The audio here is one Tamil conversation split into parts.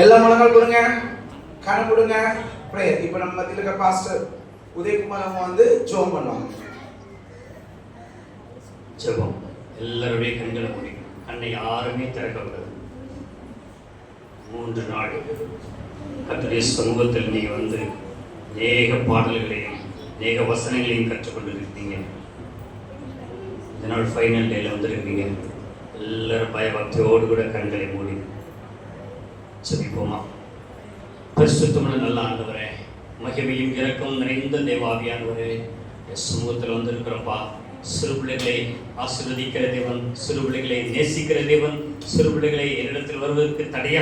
எல்லா முழங்கால் கொடுங்க, கண்ண கொடுங்க. பிரேயர். இப்போ நம்ம மத்தியில் இருக்க பாஸ்டர் உதயகுமார் அவங்க வந்து ஜெபம் பண்ணுவாங்க. ஜெபம். எல்லாருடைய கண்களை மூடி, கண்ணை யாருமே திறக்கக்கூடாது. 3 நாள் கர்த்தருடைய சமூகத்தில் நீங்க வந்து அநேக பாடல்களையும் அநேக வசனங்களையும் கற்றுக்கொண்டிருக்கீங்க. இதனால் ஃபைனல் டேல வந்திருக்கீங்க. எல்லாரும் பயபக்தியோடு கூட கண்களை மூடி ஜெபிப்போமா. பரிசுத்தமுள்ள நல்ல ஆண்டவரே, மகிமையும் இரக்கம் நிறைந்த தேவாவியானவரே, சமூகத்தில் வந்திருக்கிறப்பா. சிறு பிள்ளைகளை ஆசீர்வதிக்கிற தேவன், சிறு பிள்ளைகளை நேசிக்கிற தேவன், சிறு பிள்ளைகளை என்னிடத்தில் வருவதற்கு தடை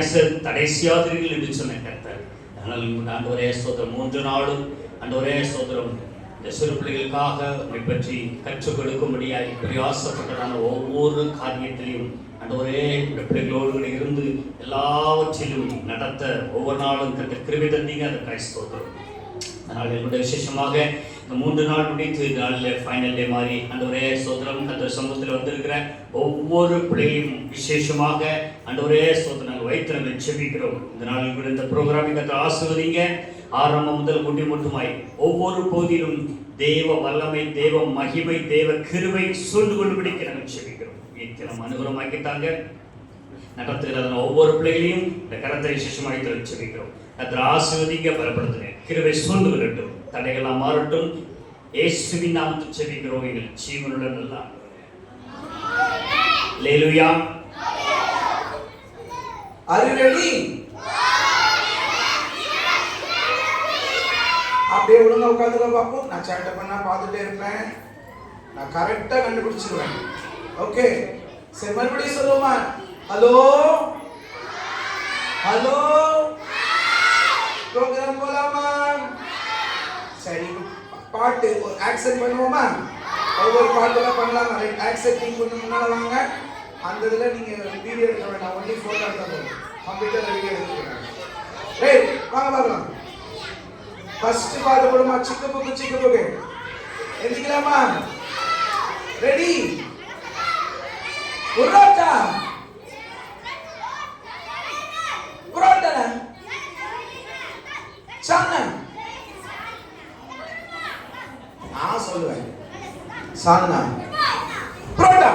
செய்யாதீர்கள் என்று சொன்ன கர்த்தர். அதனால் ஆண்டவரே ஸ்தோத்திரம். 3 நாளும் ஆண்டவரே ஸ்தோத்திரம் இந்த சிறு பிள்ளைகளுக்காக உங்களை பற்றி கற்றுக் கொடுக்கும்படியாய் பிரயாசப்பட்டதான ஒவ்வொரு காரியத்திலையும் ஆண்டவரே இந்த பிள்ளைகளோடு இருந்து எல்லாவற்றிலும் நடத்த ஒவ்வொரு நாளும் கர்த்தர் கிருபை தந்தீங்க. அதற்காக ஸ்தோத்திரம். அதனால் என்னுடைய விசேஷமாக இந்த 3 நாள் முடித்து நாளில் ஃபைனல் டே மாதிரி ஆண்டவரே ஸ்தோத்திரம் கர்த்தர் சமூகத்தில் வந்திருக்கிற ஒவ்வொரு பிள்ளையும் விசேஷமாக ஆண்டவரே ஸ்தோத்திரம் நாங்கள் வைத்து நாங்கள் ஜெபிக்கிறோம். இந்த நாளில் கூட இந்த ப்ரோக்ராமை கர்த்தர் ஆசீர்வதிங்க. ஆரம்பம் முதல் முடி மட்டுமாய் ஒவ்வொரு பகுதியிலும் தேவ வல்லமை, தேவ மகிமை, தேவ கிருபை சூழ்ந்து கொள்ளும்படிக்கு நாங்கள் ஜெபிக்கிறோம். நம்ம அனுகூலமாக்கிட்டாங்க. நடத்துகிறதான ஒவ்வொரு பிள்ளைகளையும் இந்த கரத்தை விசேஷமாக ஜெபிக்கிறோம். கர்த்தர் ஆசீர்வதிங்க, பலப்படுத்துங்க. கிருபை சூழ்ந்து கொள்ளட்டும், தடைகளாக மாறட்டும். இயேசுவின் நாமத்தில் ஜெபிக்கிறோம் எங்கள் ஜீவனுள்ள நல்ல ஆண்டவரே. அல்லேலூயா. Are you ready? அப்படியே ஒழுங்கா உட்காந்துக்க பார்ப்போம். நான் சேட்டை பண்ணா பார்த்துட்டே இருப்பேன், நான் கரெக்டா கண்டுபிடிச்சிருவேன். ஓகே, சரி மறுபடியும் சொல்லுவோமா? ஹலோ ஹலோ, ப்ரோக்ராம் போலாமா? சரி, பாட்டு ஒரு ஆக்செப்ட் பண்ணுவோமா? ஒவ்வொரு பாட்டுலாம் பண்ணலாமா? ஆக்செப்டிங் பண்ண முன்னால வாங்க. அந்த இதில் நீங்கள் வீடியோ எடுக்க வேண்டாம், ஒன்லி ஃபோட்டோ எடுத்தால் போதும். கம்ப்யூட்டரில் வீடியோ எடுத்துக்கிறேன். ரைட், வாங்க பார்க்கலாம். ஃபர்ஸ்ட் பாட்டு போடுமா? சிக்கு புக்கு எந்திக்கலாமா? ரெடி? புரோட்டா புரோட்டா சானா நான் சொல்லுவேன். சானா புரோட்டா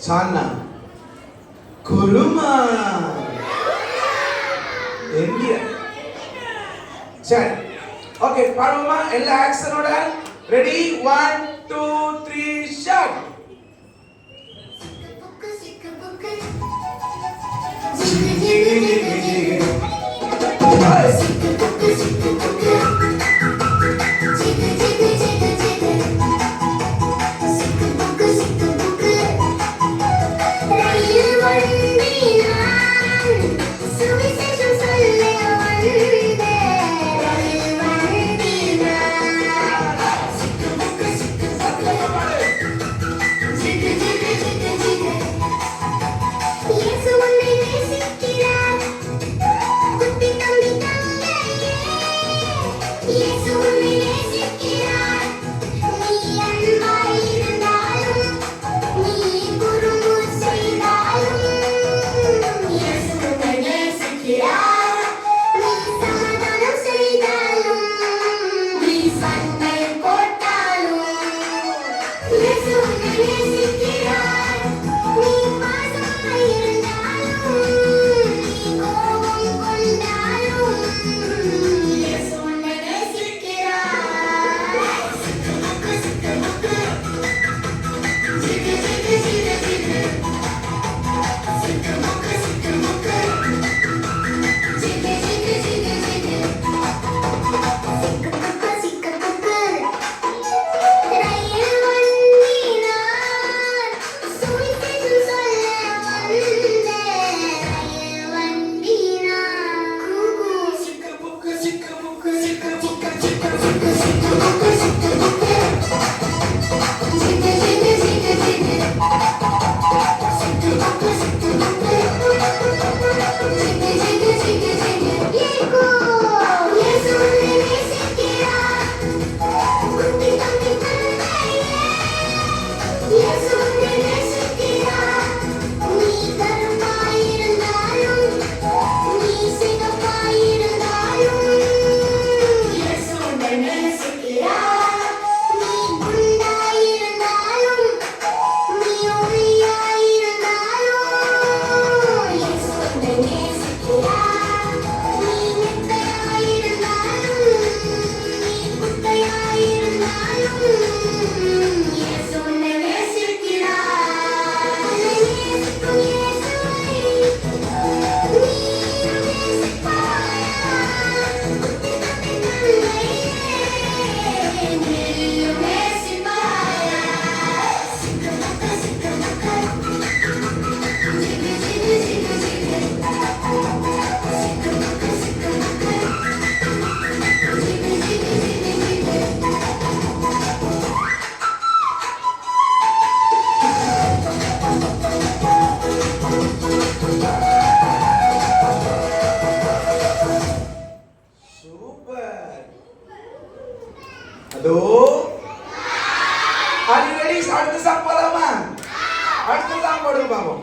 சானா குருமா எந்தியா. சரி, ஓகே, பாடுவோமா? எல்லா ஆக்ஷனோட. ரெடி? 1 2 3 ஷாட். போடுங்க பாப்போம்.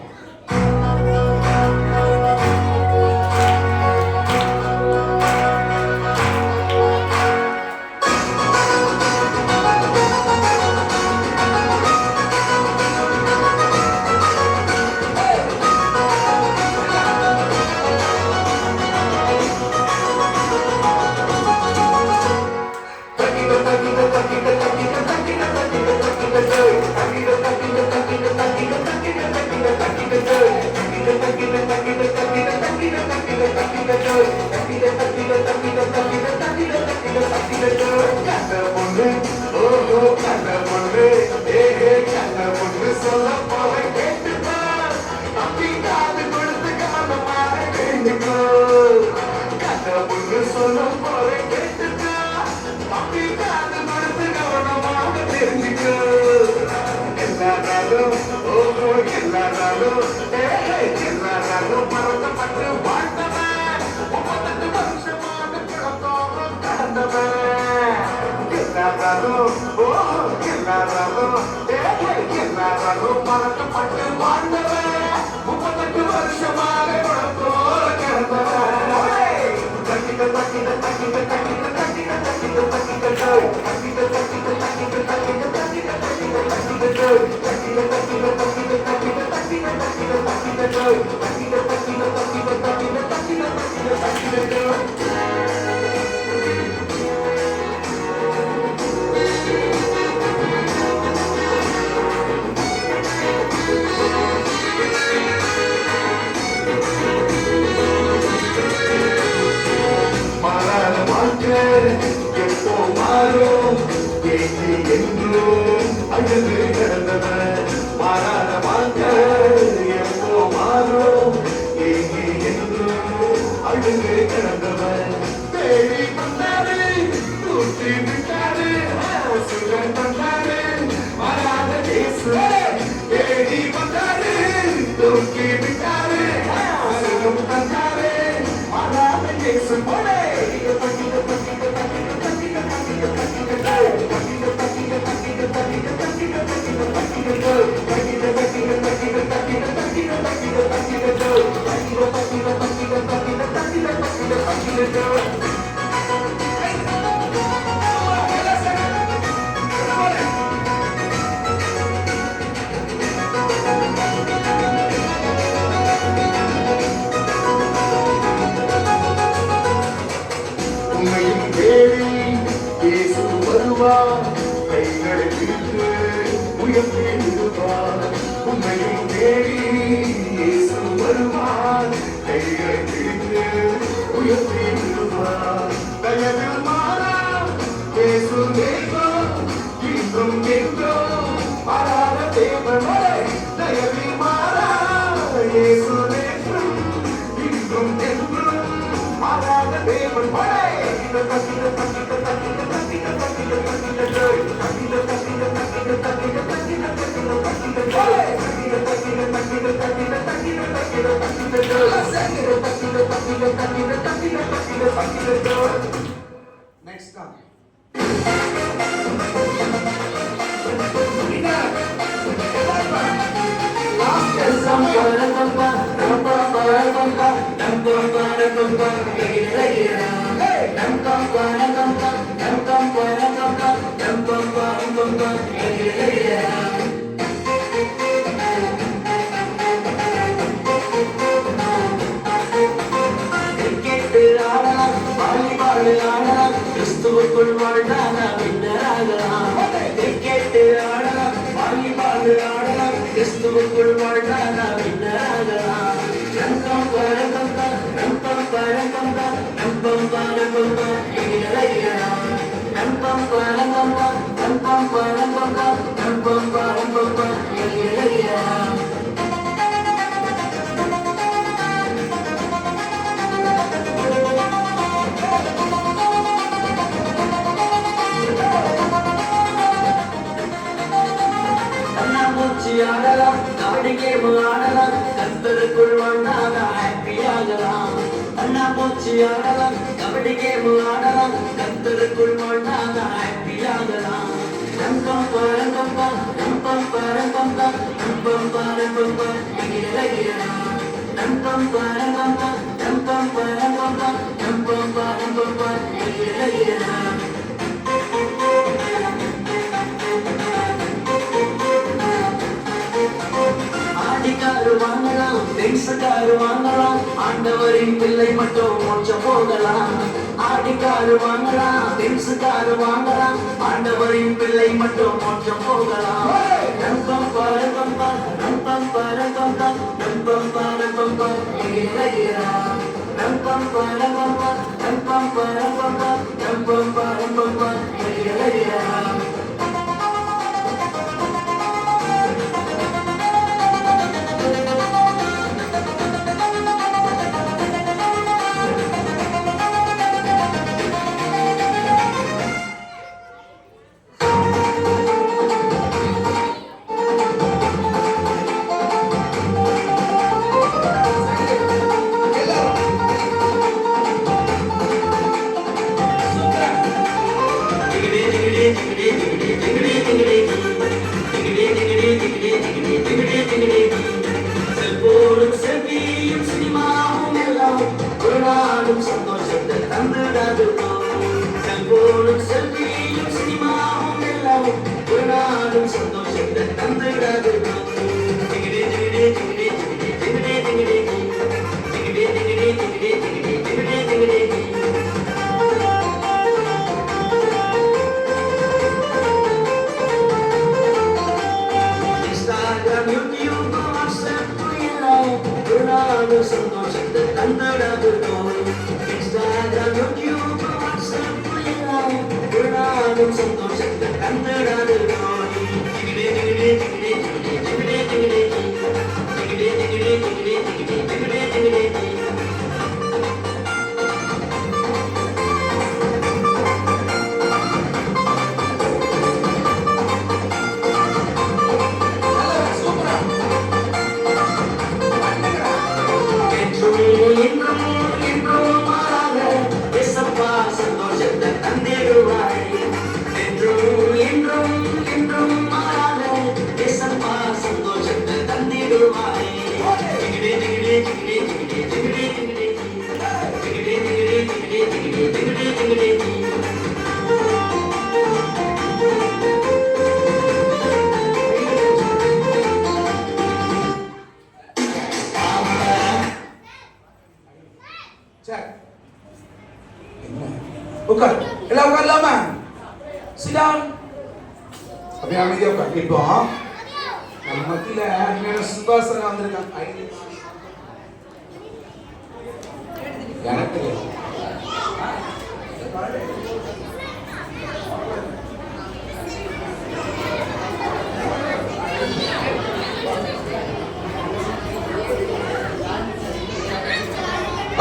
Next song. கிறிஸ்துவுக்குள் வாழ்ந்தான பின்னராகலாம் கிரிக்கெட்டு ஆடலாம் வாலிபால் ஆடலாம் கிறிஸ்துவுக்குள் வாழ்ந்தான பின்னராகலாம் நம்பம் பரம்பம் நம்பம் பரம்பம் நம்பம் பரம்பம் இணையலாம் நம்பம் பரம்பம் நம்பம் பரம்பம் நம்பம் பரம்பம் இணையலாம் ஆடலாம் நாடிகேம் ஆடலாம் கர்த்தருக்குள் வாழ்ந்தால் ஹாப்பியாகலாம் அண்ணா பூச்சி ஆடலாம் கபடி கேம் ஆடலாம் கர்த்தருக்குள் வாழ்ந்தால் ஹாப்பியாகலாம் ஆடிக்காரு வாங்கலாம், பென்சுக்காரு வாங்கலாம், ஆண்டவரின் பிள்ளை மட்டும் மோட்சம் போகலாம். ஆடிக்காரு வாங்கலாம், பென்சுக்காரு வாங்கலாம், ஆண்டவரின் பிள்ளை மட்டும் மோட்சம் போகலாம். நம்பம் பாரு பம்பா, நம்பம் பாரு பம்பா, நம்பம் பாரு பம்பா, நம்பம் பாரு பம்பா, நம்பம் பாரு பம்பா, நம்பம் பாரு பம்பா, செல்போனும் செல்வியும் சினிமாவும் எல்லாம் ஒரு நாளும் சந்தோஷத்தை தந்துடாது. செல்போனும் செல்வியும் சினிமாவும் எல்லாம் ஒரு நாளும் சந்தோஷத்தை தந்துடாது. Instagram, YouTube, WhatsApp எல்லாம் ஒரு நாளும் சந்தோஷத்தை தந்துடாது. Instagram, YouTube, WhatsApp எல்லாம் ஒரு நாளும் சந்தோஷத்தை தந்துடாது. சூப்பரா என்றும் மாறாத இயேசப்பா சந்தோஷத்தை தந்திடுவாய். என்றும் மாறாத இயேசப்பா சந்தோஷத்தை தந்திடுவாய். சரி உட்கார், எல்லாம் உட்காரலாமா? Sit down. அப்படியே அமைதியா உட்கார். இப்போ நம்ம மத்தியில அருமையான சுபாசனம் வந்திருக்காங்க. எனக்கு தெரியாது.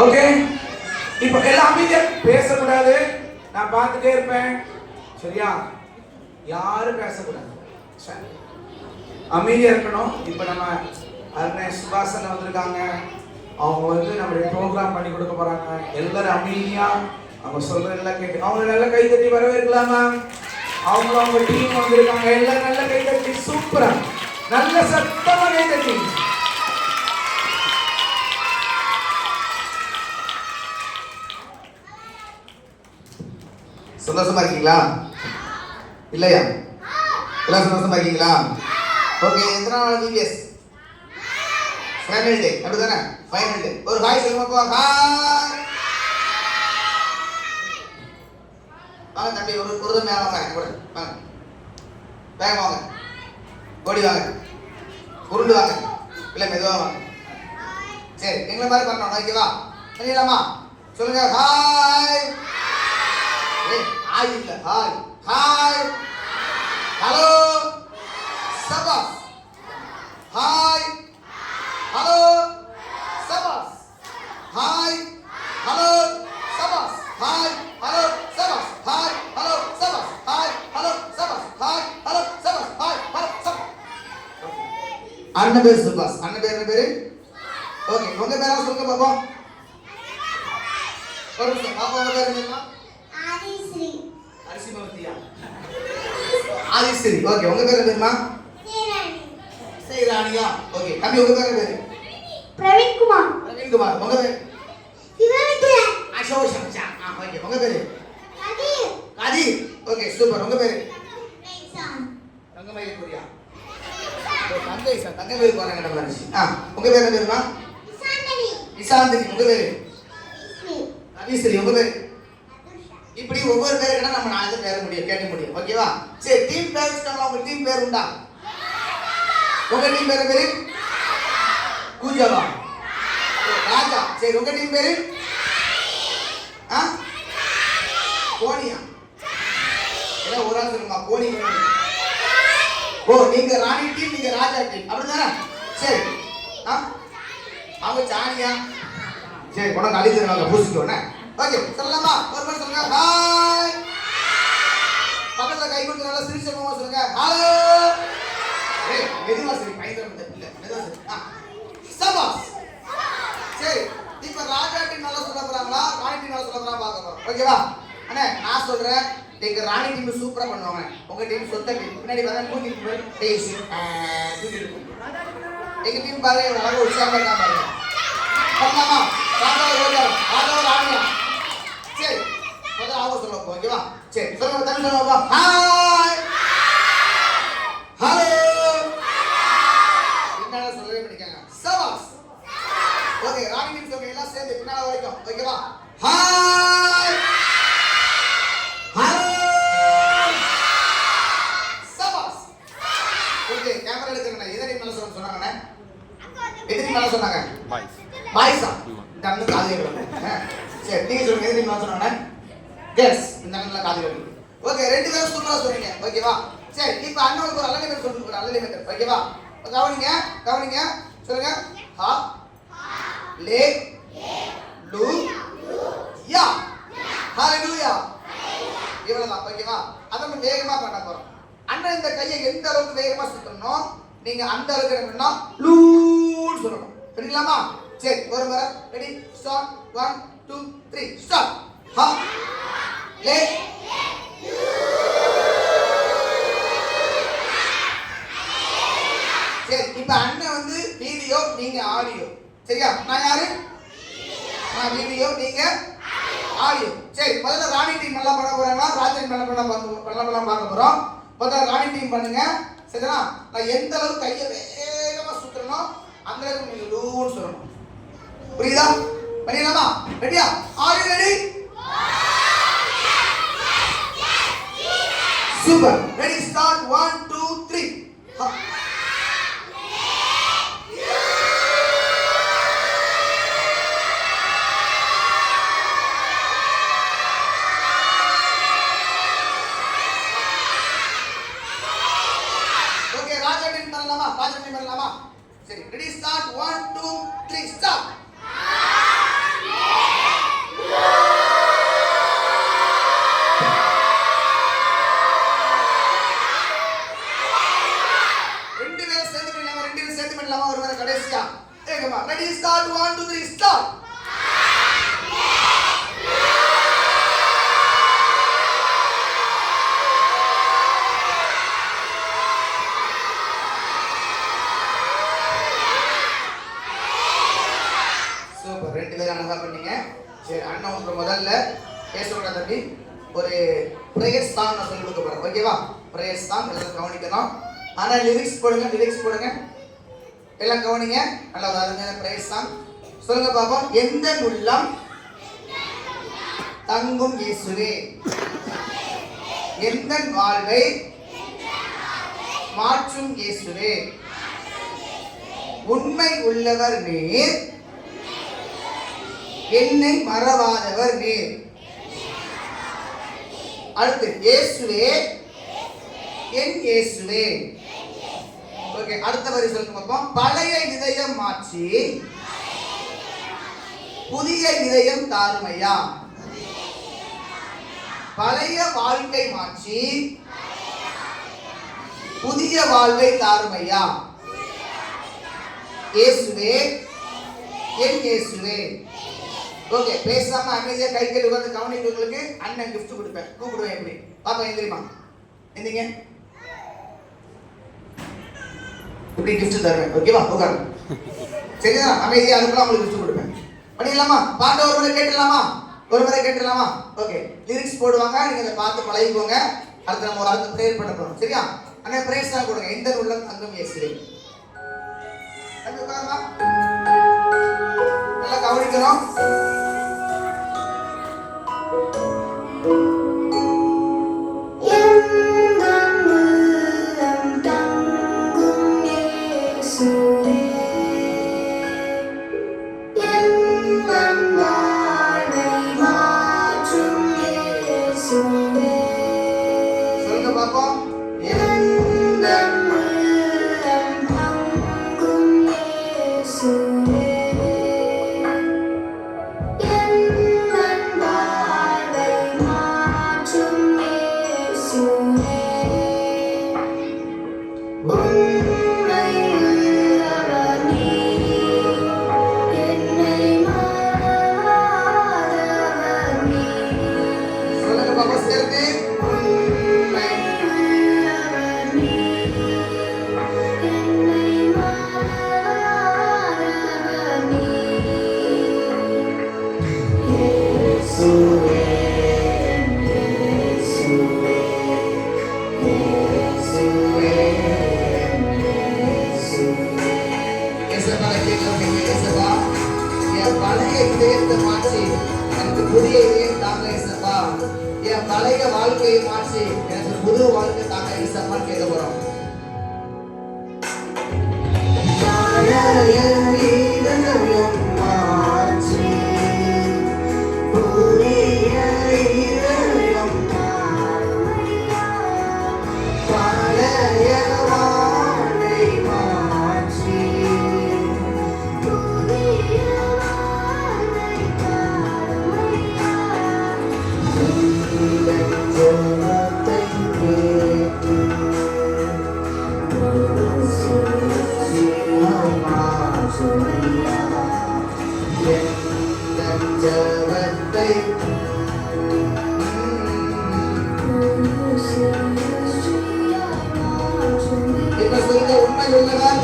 ஓகே, இப்போ எல்லாம் அமைதியா பேசக்கூடாது. நான் பார்த்துட்டே இருப்பேன், சரியா? யாரும் பேசக்கூடாது, சரி? அமைதியா இருக்கணும். இப்போ நம்ம அருணை சுபாசன வந்திருக்காங்க. அவங்க வந்து நம்மளுடைய ப்ரோக்ராம் பண்ணி கொடுக்க போறாங்க. எல்லாரும் அமைதியா அவங்க சொல்றதெல்லாம் கேட்டு அவங்க நல்லா கை தட்டி வரவேற்கலாமா? அவங்க டீம் வந்திருக்காங்க. எல்லாரும் நல்லா கை தட்டி, சூப்பரா நல்ல சத்தமா கை தட்டி. சந்தோஷமா இருக்கீங்களா? இல்லையா? எல்லாம் சந்தோஷமா இருக்கீங்களா? ஓகே, எத்தனை நாள் VBS ஃபைனல் டே, அப்படிதானே? ஃபைனல் டே. ஒரு ஹாய் சொல்லுங்க பாப்பா. ஹாய். வாங்க தம்பி, ஒரு தம்பி மேல வாங்க. கூட வாங்க, வேகமா வாங்க, ஓடி வாங்க, உருண்டு வாங்க, இல்லை மெதுவா வாங்க. சரி, எங்களை மாதிரி பண்ணணும், ஓகேவா? பண்ணிடலாமா? சொல்லுங்க ஹாய். ஹாய் இல்ல, ஹாய். ஹாய், ஹலோ, சபாஸ். ஹாய், ஹலோ, சபாஸ். ஹாய், ஹலோ, சபாஸ். ஹாய், ஹலோ, சபாஸ். ஹாய், ஹலோ, சபாஸ். ஹாய், ஹலோ, சபாஸ். ஹாய், ஹலோ, சபாஸ். ஹாய், ஹலோ, சபாஸ். அண்ணன் பேர் சுபாஸ். அண்ணன் பேர் என்ன பேரு? ஓகே, உங்க பேரா சொல்லுங்க பாப்போம். ஒரு நிமிஷம், பாப்பா உங்க பேர் என்னமா? ஆதிஸ்ரீ. அரிசி மவத்தியா? ஆதிஸ்ரீ. ஓகே, உங்க பேர் பேருமா? ஸ்ரீராணியா. ஓகே, தம்பி உங்க பேர் பேரு? பிரவீன்குமார். பிரவீன்குமார். உங்க பேர்? சிவவித்யன். அசோக் சம்சா. ஓகே, உங்க பேரு? கதிர். கதிர். Okay, super. உங்க பேரு? நெய்சான். தங்கமயில் புரியா? தங்கை சார், தங்கமயில் போறாங்க கடவுளாச்சு. உங்க பேர் என்ன பேருமா? இசாந்தனி. இசாந்தினி. உங்க பேரு? இஸ்மி. அபிஸ்ரீ. உங்க பேரு? அதுஷா. இப்படி ஒவ்வொரு பேர் கிட்ட நம்ம 4 பேர் பேர முடியும், கேட்க முடியும். ஓகேவா? சரி, டீம் பேர் வச்சுக்கோங்களா? உங்க டீம் பேர் உண்டா? உங்க டீம் பேர் பேரு? கூஜாவா? ராஜா. சரி, உங்க டீம் பேரு? கோனியா? ஏன்னா ஒரு ஆள் சொல்லுமா கோனி. ஓ, நீங்க ராணி டீம், நீங்க ராஜா டீம், அப்படிதானே? சரி. அவங்க சாணியா? சரி, உனக்கு அழி தருவாங்க, பூசிக்கோண்ணே. ஓகே, சொல்லலாமா? ஒரு மாதிரி சொல்லுங்க. ஹாய். பக்கத்துல கை கொடுத்து நல்லா சிரிச்ச முகமா சொல்லுங்க. ஹலோ. ஏய், மெதுவா சரி, பயங்கரம் இல்ல, மெதுவா சரி. சபாஸ். சரி, இப்ப ராஜா டீம் நல்லா சொல்ல போறாங்களா, ராணி டீம் நல்லா சொல்ல போறாங்க பார்க்க போறோம். ஓகேவா? அண்ணே, நான் சொல்றேன், நீங்க ராணி டீம் சூப்பரா பண்ணுவாங்க. உங்க டீம் சொந்த டீம். பின்னாடி வர கூட்டிட்டு போய் டேசி எங்க டீம் பாருங்க, அழகா உற்சாகமா இருக்கா பாருங்க. பண்ணலாமா? ராஜா ரோஜா, ராஜா ராணியா. சரி, முதல்ல அவங்க சொல்ல போ. ஓகேவா? சரி, சொல்லுங்க, தமிழ் சொல்லுங்க. ஹாய். ஹலோ. பின்னால சொல்லவே பண்ணிக்கங்க. சபாஸ். ஓகே, ராணி டீம் சொல்லுங்க, எல்லாம் சேர்ந்து பின்னால வரைக்கும். ஓகேவா? ஹாய். ஹலோ. சபாஸ். ஓகே, கேமரா எடுத்துக்கங்க. எதை டீம் நல்லா சொன்னாங்கண்ணே? எது டீம் நல்லா சொன்னாங்க? பாய்ஸா? இந்த அண்ணன் காது கேட்கல. சரி, நீங்க சொல்லுங்க, எது டீம் நல்லா சொன்னாங்கண்ணே? கேர்ள்ஸ். இந்த அண்ணன் காது கேட்கல. ஓகே, 2 பேரும் சூப்பரா சொன்னீங்க. ஓகேவா? சரி, இப்போ அண்ணனுக்கு ஒரு அல்லலி மெத்தட் சொல்லிட்டு போறேன். அல்லலி மெத்தட். ஓகேவா? கவனிங்க, கவனிங்க. சொல்லுங்க. ஹா லே லு யா. ஹalleluya. இவ்வளவுதான். ஓகேவா? அத நம்ம வேகமா பண்ண போறோம். அண்ணன் இந்த கையை எந்த அளவுக்கு வேகமா சுத்தணும், நீங்க அந்த அளவுக்கு என்ன பண்ணணும், லூன்னு சொல்லணும். சரிங்களாமா? சரி, ஒரு முறை. Ready, start. 1 2 3 ஸ்டார்ட். ஹா லே சரி, இப்ப அண்ணன் வந்து வீடியோ, நீங்க ஆடியோ. சரியா? நான் யாரு? நான் வீடியோ, நீங்க ஆடியோ. சரி, முதல்ல ராணி டீம் நல்லா பண்ண போறாங்க, ராஜா டீம் நல்லா பார்க்க போறோம். முதல்ல ராணி டீம் பண்ணுங்க. சரியா? நான் எந்த அளவுக்கு கையை வேகமா சுத்தணும், அந்த அளவுக்கு நீங்க லூன்னு சொல்லணும். புரியுதா? பண்ணிடலாமா? ரெடியா? Are you ready? Super. Ready, start. 1 2 3. Okay, Raja team பண்ணலாமா? ராஜா டீம் பண்ணலாமா? சரி, ரெடி, ஸ்டார்ட். 1 2 3 ஸ்டார்ட். ரெண்டு பேரும் சேர்ந்து பண்ணலாமா? ஒரு முறை கடைசியா. ஏகமா. Ready, start. 1 2 3 ஸ்டார்ட். சூப்பர், 2 பேரும் அழகா பண்ணீங்க. சரி, அண்ணன் உங்களுக்கு முதல்ல பேசுறோட தம்பி ஒரு பிரேயர் சாங் நான் சொல்லி கொடுக்க போறேன். ஓகேவா? பிரேயர் சாங் எல்லாம் கவனிக்கணும். ஆனா லிரிக்ஸ் போடுங்க. எல்லாம் கவனிங்க. நல்லா அருமையான பிரேயர் சாங். சொல்லுங்க பாப்போம். எந்த உள்ளம் தங்கும் இயேசுவே, எந்த வாழ்வை மாற்றும் இயேசுவே, உண்மை உள்ளவர் நீர், என்னை மறவாதவர் நீர். அடுத்து, இயேசுவே என் இயேசுவே. ஓகே, அடுத்த வரி சொல்லுங்க பாப்போம். பழைய இதயம் மாற்றி புதிய இதயம் தாருமையா. பழைய வாழ்க்கை மாற்றி புதிய வாழ்வை தாருமையா. இயேசுவே என் இயேசுவே. ஓகே, பேசாம அமைதியா கை கட்டி வந்து கவனிக்கிறவங்களுக்கு அண்ணன் கிஃப்ட் கொடுப்பேன். கூப்பிடுவேன். எப்படி பாப்பா? எந்திரிமா, எந்திங்க. இப்படி கிஃப்ட் தருவேன். ஓகேவா? உட்காருங்க. சரியா? அமைதியா அதுக்குள்ள உங்களுக்கு கிஃப்ட் கொடுப்பேன். பண்ணிடலாமா? பாட்டு ஒரு முறை கேட்டுடலாமா? ஒரு முறை கேட்டுடலாமா? ஓகே. லிரிக்ஸ் போடுவாங்க, நீங்க அதை பார்த்து பழகிக்கோங்க. அடுத்து நம்ம ஒரு அடுத்து ப்ரேயர் பண்ண போறோம். சரியா? அண்ணா பிரேஸ் தான் கொடுங்க. இந்த உள்ளம் அங்கம் இயேசுவே. அது உட்காருமா. நல்லா கவனிக்கணும். சொல்லுங்க பாப்போம். சொல்லுங்க பாப்பா சேர்த்து. புதிய இதயம் தாங்க இசப்பா. என் பழைய வாழ்க்கையை மாற்றி எனக்கு புது வாழ்க்கை தாங்க இசப்பான்னு கேட்க போறோம். இப்ப சொல்லுங்க, உண்மை உள்ளவர்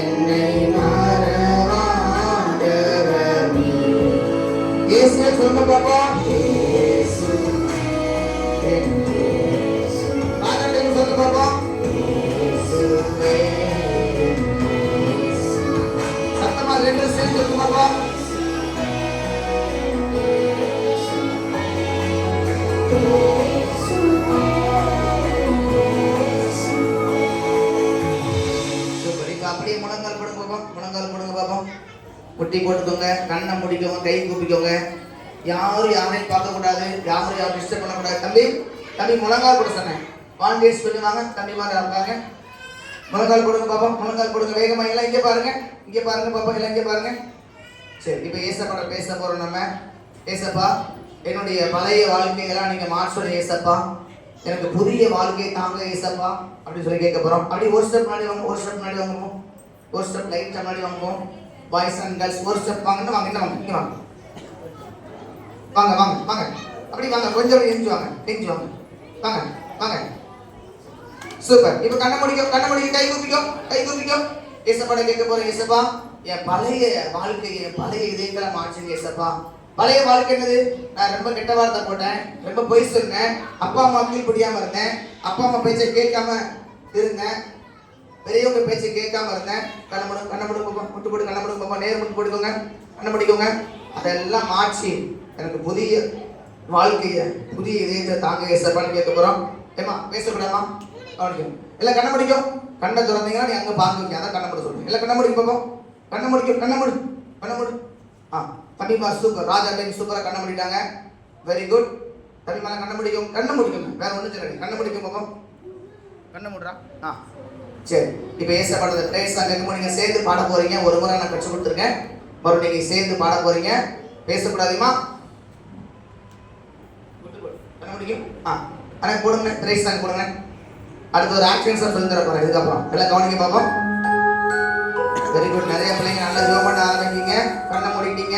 என்னை சொல்லுங்க பாப்பா. சொல்லுங்க பாப்பா. சத்தமா ரெண்டு சேர்ந்து சொல்லுங்க பாப்பா. அப்படியே முழங்கால் போடுங்க பாப்பா. முழங்கால் போடுங்க பாப்பா. முட்டி போட்டுக்கோங்க, கண்ணை முடிக்கோங்க, கை கூப்பிக்கோங்க. யாரும் யாரையும் பார்க்க கூடாது, யாரும் யாரும் டிஸ்டர்ப் பண்ணக்கூடாது. தம்பி தம்பி முழங்கால் போட சொன்னேன். வாலண்டியர்ஸ் பண்ணுவாங்க. தம்பி மாதிரி இருப்பாங்க. முழங்கால் போடுங்க பாப்பா. முழங்கால் போடுங்க வேகமா. எல்லாம் இங்கே பாருங்க, இங்கே பாருங்க பாப்பா. எல்லாம் இங்கே பாருங்க. சரி, இப்போ ஏசப்பா பேச போறோம் நம்ம. ஏசப்பா, என்னுடைய பழைய வாழ்க்கையெல்லாம் நீங்க மாற்றணும் ஏசப்பா. எனக்கு புதிய வாழ்க்கையை தாங்க ஏசப்பா அப்படின்னு சொல்லி கேட்க போறோம். அப்படி ஒரு ஸ்டெப் முன்னாடி வாங்க, ஒரு ஸ்டெப் முன்னாடி வாங்குவோம், ஒரு ஸ்டெப் லைட் முன்னாடி வாங்குவோம். பாய்ஸ் அண்ட் கேர்ள்ஸ் ஒரு ஸ்டெப் வாங்க. வாங்க, என்ன வாங்க, இங்க வாங்க, வாங்க வாங்க வாங்க. அப்படி வாங்க, கொஞ்சம் எஞ்சி வாங்க, எஞ்சி வாங்க, வாங்க வாங்க. சூப்பர். இப்போ கண்ண முடிக்கும், கண்ண முடிக்கும், கை கூப்பிக்கோ, கை கூப்பிக்கோ. ஏசப்பாட கேட்க போறேன். ஏசப்பா, என் பழைய வாழ்க்கையை, பழைய இதயங்களை மாற்றுங்க ஏசப்பா. பழைய வாழ்க்கை என்னது? நான் ரொம்ப கெட்ட வார்த்தை போட்டேன், ரொம்ப பொய் சொன்னேன், அப்பா அம்மா கீழ்படியாம இருந்தேன், அப்பா அம்மா பேச்சை கேட்காம இருந்தேன், பெரியவங்க பேச்சை கேட்காம இருந்தேன். கண்ண முட்டு முட்டு போட்டு கண்ண முடுங்க பாப்பா. நேர் முட்டு போட்டுக்கோங்க, கண்ண முடிக்கோங்க. அதெல்லாம் மாற்றி எனக்கு புதிய வாழ்க்கையை, புதிய இதயத்தை தாங்க ஏசப்பான்னு கேட்க போறோம். ஏமா பேசக்கூடாமா? கவனிக்கும். எல்லாம் கண்ண முடிக்கும். கண்ணை திறந்தீங்கன்னா நீ அங்கே பார்க்க, அதான் கண்ண முடிக்க சொல்லுங்க. எல்லாம் கண்ண முடிக்கும் பாப்போம். கண்ண முடிக்கும், கண்ண முடி, கண்ண முடி. தம்பிமா சூப்பர். ராஜா டைம் சூப்பராக கண்ண முடிட்டாங்க. Very good. தம்பிமா கண்ண முடிக்கும், கண்ண முடிக்கும். வேற ஒன்றும் சொல்லி கண்ண முடிக்கும் பாப்போம். கண்ண முடுறா. சரி, இப்போ ஏசப்பாட பிரேஸ் சாங் கேட்கும் நீங்கள் சேர்ந்து பாட போறீங்க. ஒரு முறை நான் கற்றுக் கொடுத்துருக்கேன், மறுபடியும் நீங்கள் சேர்ந்து பாட போறீங்க. பேசக்கூடாதுமா? கண்ண முடிக்கும். ஆனால் போடுங்க, பிரேஸ் சாங் போடுங்க. அடுத்து ஒரு ஆக்ஷன் சார் சொல்லி தர போறேன். இதுக்கப்புறம் எல்லாம் கவனிக்க பார்ப்போம். Very good. நிறைய பிள்ளைங்க நல்லா ஜெபம் பண்ண ஆரம்பிங்க. கண்ணை மூடிட்டீங்க.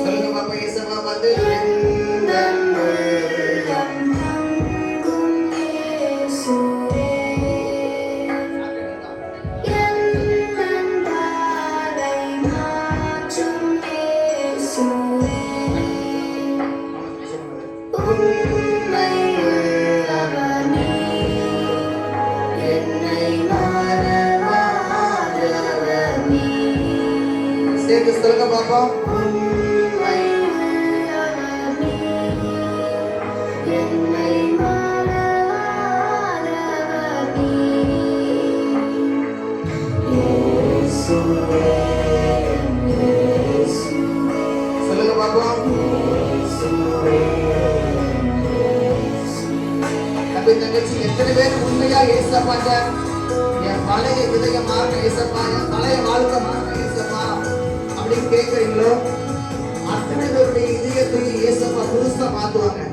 சொல்லுங்க பாப்பா, இயேசுவா பார்த்து. சேர்த்து சொல்லுங்க பாப்பா. சொல்லுங்க பாப்பா. தம்பி தங்கச்சி, எத்தனை பேர் உண்மையா ஏசப்பாட்ட என் பழைய விதைய மாறின ஏசப்பா, என் பழைய வாழ்க்கை மாறின ஏசப்பா அப்படின்னு கேட்கறீங்களோ அத்தனை பேருடைய இதயத்தையும் ஏசப்பா புதுசா மாத்துவாங்க.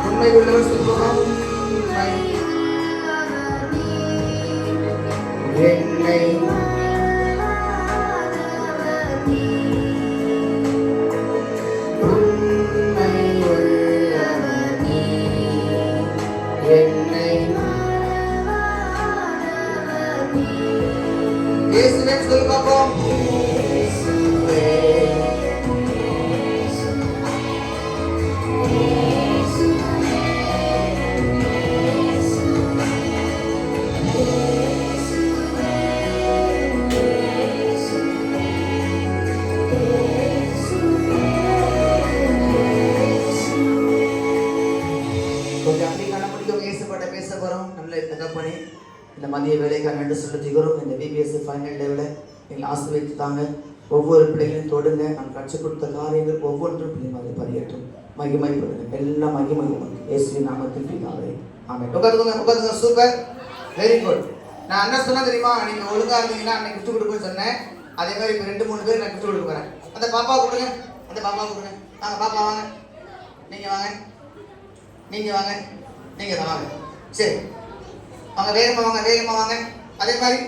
உண்மை உள்ளவர் சொல்லுவோம். என்னை இயேசுவே சொல்லு பாப்போம். கொஞ்சம் அப்படி கண்ண முடிக்கும். இயேசுப்பட்ட பேச போறோம். நம்மள தகப்பனே, இந்த மதிய வேலைக்காக நன்றி சொல்லிக்கிறோம். இந்த பிபிஎஸ் ஃபைனல் டேவில் எங்களை ஆசீர்வதித்தாங்க. ஒவ்வொரு பிள்ளைகளையும் தொடுங்க. நான் கற்றுக் கொடுத்த காரியங்கள் ஒவ்வொன்றும் பிள்ளைங்களை பரியட்டும். மகிமைப்படுங்க. எல்லாம் மகிமை இயேசுவின் நாமத்தில் பிதாவே ஆமென். உட்காந்துங்க. Super, very good. நான் என்ன சொன்னா தெரியுமா? நீங்க ஒழுங்கா இருந்தீங்கன்னா அன்னைக்கு கிஃப்ட் கொடுப்பேன்னு சொன்னேன். அதே மாதிரி இப்போ 2-3 பேர் நான் கிஃப்ட் கொடுக்க போறேன். அந்த பாப்பா கொடுங்க. அந்த பாப்பா கொடுங்க. வாங்க பாப்பா வாங்க. நீங்க வாங்க. நீங்க வாங்க. நீங்க தான் வாங்க. சரி வாங்க, வேகமா வாங்க, வேகமா வாங்க. அதே மாதிரி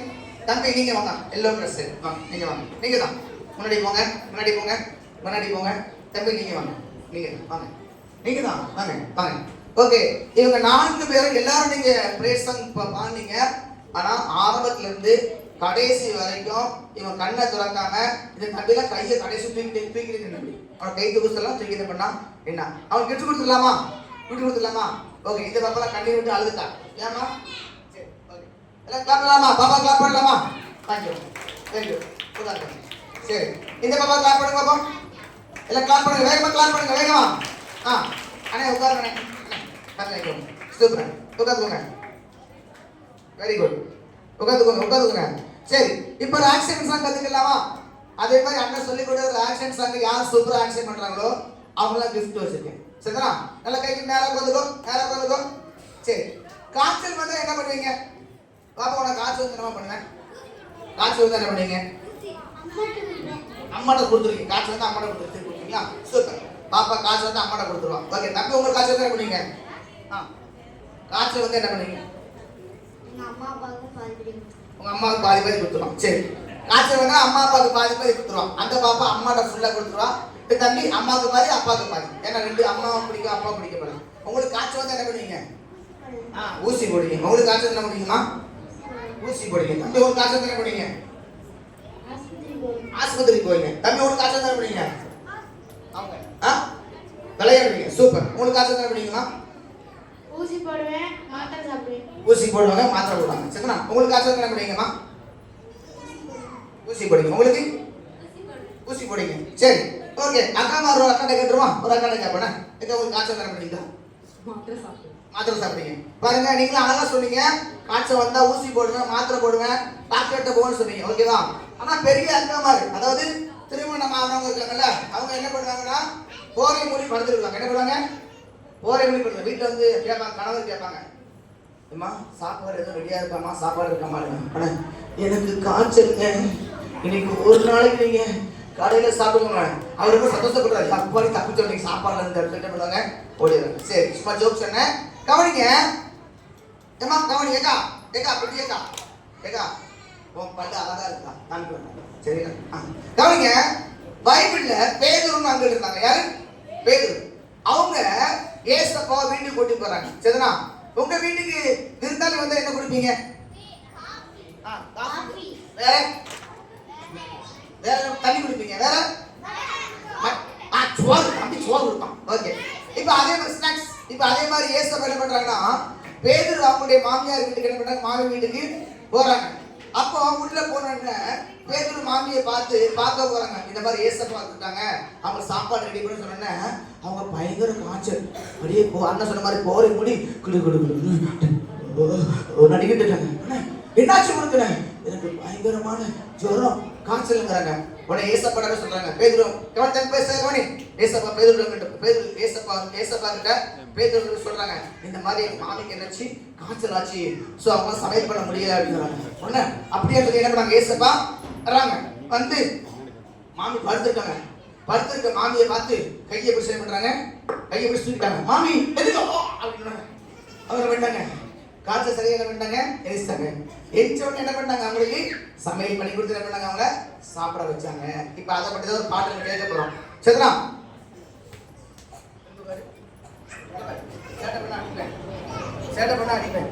தம்பி நீங்க வாங்க. எல்லோ ட்ரெஸ் வாங்க. நீங்க வாங்க. நீங்க தான் முன்னாடி போங்க. முன்னாடி போங்க. முன்னாடி போங்க. தம்பி நீங்க வாங்க. நீங்க வாங்க. நீங்க தான் வாங்க. வாங்க. ஓகே, இவங்க 4 பேரும் எல்லாரும் நீங்க பிரேஸ் சாங் பாடுனீங்க. ஆனா ஆரம்பத்துல இருந்து கடைசி வரைக்கும் இவன் கண்ணை திறக்காம இது நடுல கையை கடைசி தூக்கிட்டு நம்பி அவன் கை தூக்கத்தெல்லாம் தூக்கிட்டு பண்ணா என்ன? அவன் கிட்டு கொடுத்துடலாமா? விட்டு கொடுத்துடலாமா? ஓகே, இந்த பாப்பாலாம் கண்ணீர் விட்டு அழுதுட்டா. ஏமா? சரி, ஓகே, எல்லாம் கிளாப் பண்ணலாமா? பாப்பா கிளாப் பண்ணலாமா? Thank you, thank you. சரி, இந்த பாப்பா கிளாப் பண்ணுங்க. பாப்பா எல்லாம் கிளாப் பண்ணுங்க. வேகமா கிளாப் பண்ணுங்க. வேகமா. அண்ணே உட்காருங்க. சூப்பர், உட்காந்துக்கோங்க. Very good. உட்காந்துக்கோங்க. சரி, இப்போ ஒரு ஆக்ஷன் சாங் கத்துக்கலாமா? அதே மாதிரி அண்ணன் சொல்லி கொடுக்குற ஆக்ஷன் சாங் யார் சூப்பரா ஆக்ஷன் பண்றாங்களோ அவங்களாம் கிஃப்ட் வச்சிருக்கேன். சரிங்களா? நல்லா கைக்கு நேரம் உட்காந்துக்கோ. சரி, காய்ச்சல் வந்தா என்ன பண்ணுவீங்க? பாப்பா உனக்கு காய்ச்சல் வந்து என்ன பண்ணுவேன்? காய்ச்சல் வந்து என்ன பண்ணுவீங்க? அம்மாட்ட கொடுத்துருக்கீங்க. காய்ச்சல் வந்து அம்மாட்ட கொடுத்துருக்கீங்களா? சூப்பர். பாப்பா காய்ச்சல் வந்து அம்மாட்ட கொடுத்துருவா. ஓகே, தம்பி உங்களுக்கு காய்ச்சல் வந்து என்ன பண்ணுவீங்க? காய்ச்சல் வந்து என்ன பண்ணுவீங்க? உங்க அம்மாவுக்கு பாதி கொடுத்துருவான். சரி, காய்ச்சல் வந்தா அம்மா அப்பாவுக்கு பாதி கொடுத்துருவான். அந்த பாப்பா அம்மாட்ட ஃபுல்லா கொடுத்துருவா. தம்பி அம்மாவுக்கு பாதி அப்பாவுக்கு பாதி. ஏன்னா 2 அம்மாவும் பிடிக்கும் அப்பா பிடிக்கப்படும். உங்களுக்கு காய்ச்சல் வந்து என்ன பண்ணுவீங்க? ஊசி போடுவீங்க. உங்களுக்கு காய்ச்சல் என்ன பண்ணுவீங்கம்மா? ஊசி போடுங்க. தம்பி ஒரு காசு தானே போடுங்க. ஆஸ்பத்திரிக்கு போவீங்க. தம்பி ஒரு காசு தானே போடுங்க. அவங்க விளையாடுவீங்க. சூப்பர். உங்களுக்கு காசு தானே போடுவீங்களா? ஊசி போடுவேன், மாத்திரை சாப்பிடுவேன். ஊசி போடுவாங்க, மாத்திரை போடுவாங்க. சரிங்களா? உங்களுக்கு காசு தானே போடுவீங்கம்மா? ஊசி போடுங்க. உங்களுக்கு ஊசி போடுங்க. சரி ஓகே. அக்கா ஒரு அக்காட்ட கேட்டுருமா? ஒரு அக்காட்ட கேட்பேன். எங்க உங்களுக்கு காய்ச்சல் தர முடியுதா? மாத்திரை சாப்பிடுங்க. பாருங்க, நீங்களும் அழகா சொன்னீங்க. காய்ச்சல் வந்தா ஊசி போடுவேன், மாத்திரை போடுவேன், டாக்டர்கிட்ட போகணும்னு சொன்னீங்க. ஓகேவா? ஆனா பெரிய அக்காமாரு, அதாவது திருமணம் ஆனவங்க இருக்காங்கல்ல, அவங்க என்ன பண்ணுவாங்கன்னா போரை மூடி படுத்துருக்காங்க. என்ன பண்ணுவாங்க? போரை மூடி படுத்து வீட்டுல வந்து கேட்பாங்க, கணவர் கேட்பாங்க, அம்மா சாப்பாடு எதுவும் ரெடியா இருக்காமா? சாப்பாடு இருக்காமா? எனக்கு காய்ச்சலுங்க, இன்னைக்கு ஒரு நாளைக்கு நீங்க காலையில சாப்பிடுங்க. அவர் ரொம்ப சந்தோஷப்படுறாரு. அப்பா தப்பிச்சு நீங்க சாப்பாடுல இருந்து எடுத்துட்டு பண்ணுவாங்க, ஓடிடுறாங்க. சரி, சும்மா ஜோக் சொன்னேன். கவனிங்க ஏமா, கவனி. ஏக்கா ஏக்கா அப்படி ஏக்கா ஏக்கா உன் பல்லு அழகா இருக்கா? காமிக்க. சரி கவனிங்க. பைபிள்ல பேதுருன்னு அங்க இருந்தாங்க. யாரு? பேதுரு. அவங்க ஏசப்பாவை வீட்டுக்கு கூட்டிட்டு போறாங்க. சரிதானா? உங்க வீட்டுக்கு விருந்தாளி வந்தா என்ன கொடுப்பீங்க? வேற வேற தண்ணி குடிப்பீங்க. வேற சோறு. தம்பி சோறு கொடுப்பான். ஓகே. இப்போ அதே மாதிரி ஸ்நாக்ஸ். இப்போ அதே மாதிரி ஏசப்பா என்ன பண்றாங்கன்னா பேதுரு அவங்களுடைய மாமியார் வீட்டுக்கு என்ன பண்றாங்க? மாமி வீட்டுக்கு போறாங்க. அப்போ உள்ள போனோடனே பேதுரு மாமியை பார்க்க போறாங்க. இந்த மாதிரி ஏசப்பா இருக்காங்க, அவங்க சாப்பாடு ரெடி பண்ணி சொன்னோன்னே அவங்க பயங்கர காய்ச்சல். அப்படியே அண்ணன் சொன்ன மாதிரி போரை மூடி குடு குடு குடு நடிக்கிட்டு இருக்காங்க. என்னாச்சு உங்களுக்கு? எனக்கு பயங்கரமான ஜுரம், காய்ச்சல்ங்கிறாங்க. உடனே ஏசப்பா சொல்றாங்க, பேதுரு கவனிச்சு பேச கவனி. ஏசப்பா பேதுரு ஏசப்பா கிட்ட பேதுரு சொல்றாங்க, இந்த மாதிரி எங்க மாமிக்கு என்னாச்சு? காய்ச்சல் ஆச்சு. சோ அவங்க சமையல் பண்ண முடியல அப்படிங்கிறாங்க. உடனே அப்படியே சொல்லி என்ன பண்ணாங்க? ஏசப்பா வர்றாங்க. வந்து மாமி படுத்துருக்காங்க. படுத்திருக்க மாமியை பார்த்து கையை பிடிச்சு என்ன பண்றாங்க? கையை பிடிச்சு தூக்கிட்டாங்க. மாமி எதுக்கு அப்படின்னு அவங்க வேண்டாங்க. காய்ச்சல் சரியா என்ன பண்ணாங்க? எரிச்சிட்டாங்க. எரிச்ச உடனே என்ன பண்ணாங்க? அவங்களுக்கு சமையல் பண்ணி கொடுத்து என்ன பண்ணாங்க? அவங்கள சாப்பிட வச்சாங்க. இப்ப அதை பற்றி தான் ஒரு பாட்டு கேட்க போறோம். சரிங்களா? சேட்டை பண்ண அடிப்பேன்.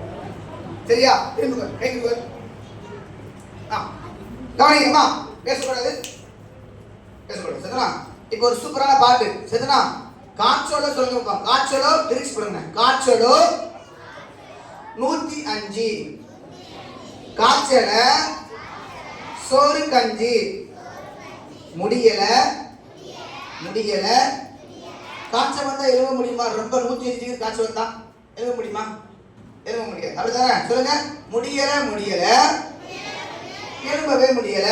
சரியா? கேக்குது. கவனிங்கம்மா, பேசக்கூடாது. சரிங்களா? இப்ப ஒரு சூப்பரான பாட்டு. சரிங்களா? காய்ச்சலோ சொல்லுங்க. காய்ச்சலோ லிரிக்ஸ் போடுங்க. காய்ச்சலோ 105, காய்ச்சல சோறு கஞ்சி, முடியல காய்ச்சல் வந்தா எழுத முடியுமா? ரொம்ப 105 காய்ச்சல் வந்தா எழுத முடியுமா? எழுத முடியாது. அப்படிதானே? சொல்லுங்க. முடியல எழும்பவே முடியல.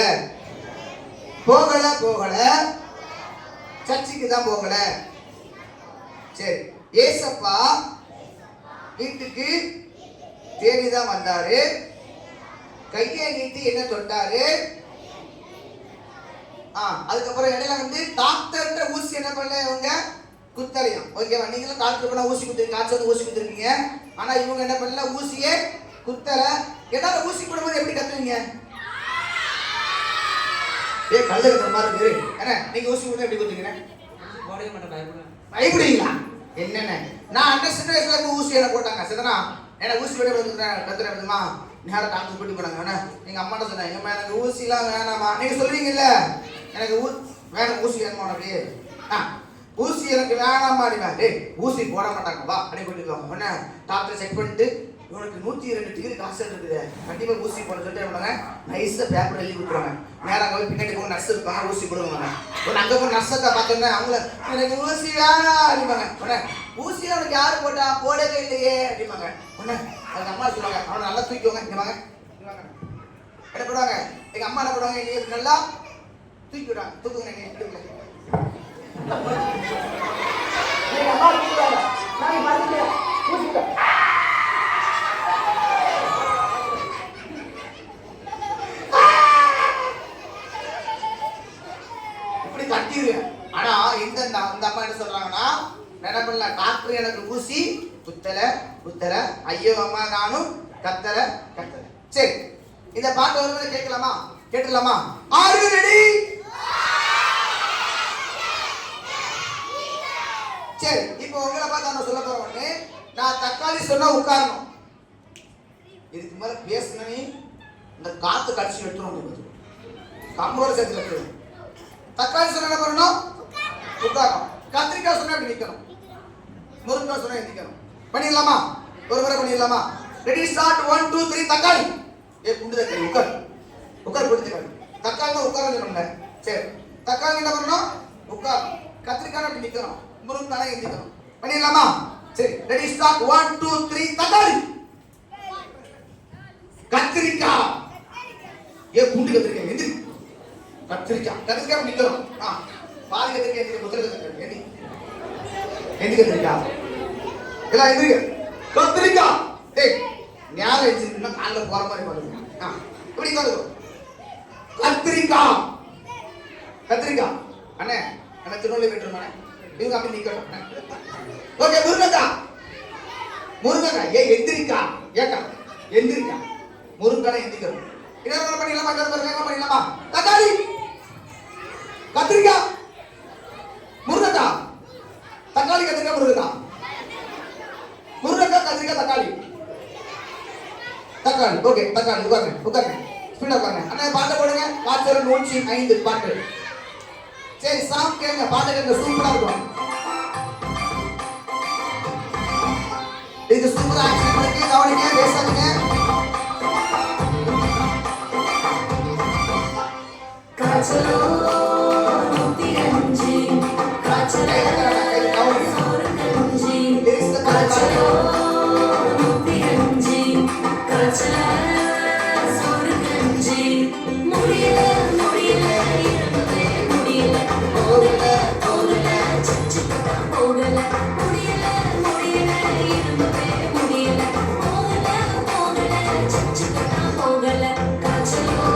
போகல சர்ச்சுக்கு தான் போகல. சரி, ஏசப்பா வீட்டுக்கு தேடிதான் வந்தாரு. கையை நீட்டி என்ன தொட்டாரு. அதுக்கப்புறம் இடையில வந்து டாக்டர் ஊசி என்ன பண்ணல? இவங்க குத்தலையும். ஓகேவா? நீங்களும் டாக்டர் பண்ண ஊசி குத்து, காய்ச்சல் ஊசி குத்துருக்கீங்க. ஆனா இவங்க என்ன பண்ணல? ஊசியே குத்தல. ஏதாவது ஊசி போடும்போது எப்படி கத்துவீங்க? கல்லு இருக்கிற மாதிரி இருக்கு. என்ன நீங்க ஊசி போட்டு எப்படி குத்துவீங்க? போடவே மாட்டேன். பயப்படுவீங்களா? என்னென்ன நான் அந்த சின்ன வயசுல இருந்து ஊசி என்ன போட்டாங்க. சரிதானா? எனக்கு ஊசி போட்டு கத்துற விதமா நேரம் டாக்டர் கூட்டி போனாங்க. எங்க அம்மாட்ட சொன்னாங்க, எனக்கு ஊசிலாம் வேணாமா? நீங்க சொல்றீங்கல்ல, எனக்கு வேணும் ஊசி வேணுமா? அப்படியே ஊசி எனக்கு வேணாமா? டேய் ஊசி போட மாட்டாங்க வா அப்படின்னு கூட்டிட்டு உடனே டாக்டர் செக் பண்ணிட்டு, இவனுக்கு 102 டிகிரி காய்ச்சல் இருக்குது, கண்டிப்பா ஊசி போட சொல்லிட்டு என்ன நைஸா பேப்பர் எழுதி கொடுத்துருவாங்க. நேரம் அங்கே பின்னாடி போய் நர்ஸ் இருப்பாங்க, ஊசி போடுவாங்க. ஒரு அங்கே போய் நர்ஸை பார்த்தோன்னே அவங்கள எனக்கு ஊசி வேணாம் அப்படிம்பாங்க. உடனே ஊசி அவனுக்கு யாரு போட்டா? போடவே இல்லையே அப்படிம்பாங்க. உடனே அதுக்கு அம்மா சொல்லுவாங்க, அவனை நல்லா தூக்கிவாங்க. இங்கே வாங்க என்ன பண்ணுவாங்க? எங்க அம்மா என்ன பண்ணுவாங்க? நீங்க நல்லா தூக்கி விடுறாங்க. தூக்குங்க இப்படி கட்டிடுவேன். ஆனா இந்த அம்மா என்ன சொல்றாங்கன்னா, என்ன பண்ணல? டாக்டர் எனக்கு ஊசி குத்தல ஐயோ அம்மா நானும் கத்தல. சரி, இந்த பாட்டு ஒரு கேட்கலாமா? Are you ready? சரி, இப்போ உங்களை பார்த்து நான் சொல்ல போறேன். நான் தக்காளி சொன்னா உட்காரணும். இதுக்கு மேல பேசுனே இந்த காத்து கடிச்சு எடுத்துரும். கம்போட சேர்த்து வைக்கணும். தக்காளி சொன்னா என்ன பண்ணணும்? உட்காரணும். கத்திரிக்காய் சொன்னா இப்படி நிக்கணும். முருங்கைக்காய் சொன்னா நிக்கணும். பண்ணிடலாமா? ஒரு முறை பண்ணிடலாமா? ரெடி ஸ்டார்ட் 1 2 3 தக்காளி. குண்டு தக்காளி உட்கார். உட்கார் குண்டு தக்காளி. தக்காளி தான் உட்காரணும் சொன்னோம்ல. சரி. தக்காளி என்ன பண்ணணும்? உட்கார். கத்திரிக்காய் அப்படி நிக்கணும். முருங்கைக்காய் எந்திக்கணும். பண்ணிடலாமா? சரி. ரெடி ஸ்டார்ட் 1 2 3 தக்காளி. கத்திரிக்காய். குண்டு கத்திரிக்காய் எந்திரி. கத்திரிக்காய். கத்திரிக்காய் நிக்கணும். பாதி கத்திரிக்காய் எந்திரி. முதல் கத்திரிக்காய் எந்திரி. எந்திரி கத்திரிக்காய். எல்லாம் எந்திரிங்க. கத்திரிக்காய். ஞாபகம் வச்சிருந்தா காலைல போற மாதிரி பண்ணுங்க. இப்படி உட்காந்து. கத்திரிக்காய். கத்திரிக்காய். அண்ணே அண்ணே திருநெல்வேலி போயிட்டு இவங்க அப்படி நிக்கணும். ஓகே முருங்கைக்காய். முருங்கைக்காய். எந்திரிக்கா. ஏக்கா எந்திரிக்கா. முருங்கைக்காய் எந்திரிக்கணும். இன்னொரு பண்ணிடலாமா? பண்ணிடலாமா? தக்காளி. கத்திரிக்காய். முருங்கைக்காய். தக்காளி கத்திரிக்காய் முருங்கைக்காய். முருங்கைக்காய் கத்திரிக்காய் தக்காளி. தக்காளி. ஓகே தக்காளி. உட்காருங்க. ஸ்பீடா உட்காருங்க. அண்ணா பாட்டு போடுங்க. பாட்டு 105 பாட்டு. சரி சாங் கேளுங்க. பாட்டு கேளுங்க. சூப்பரா இருக்கும். இது சூப்பரா ஆக்ஷன் இருக்கு. கவனிங்க. பேசாதீங்க. காச்சலோ 105 காச்சலோ சோறு கஞ்சி காச்சலோ 105 காச்சலோ சோறு கஞ்சி முடியல இருந்ததே முடியல போகல சச்சிட்டா போகல முடியல இருந்ததே முடியல போகல சச்சிட்டா போகல காச்சலோ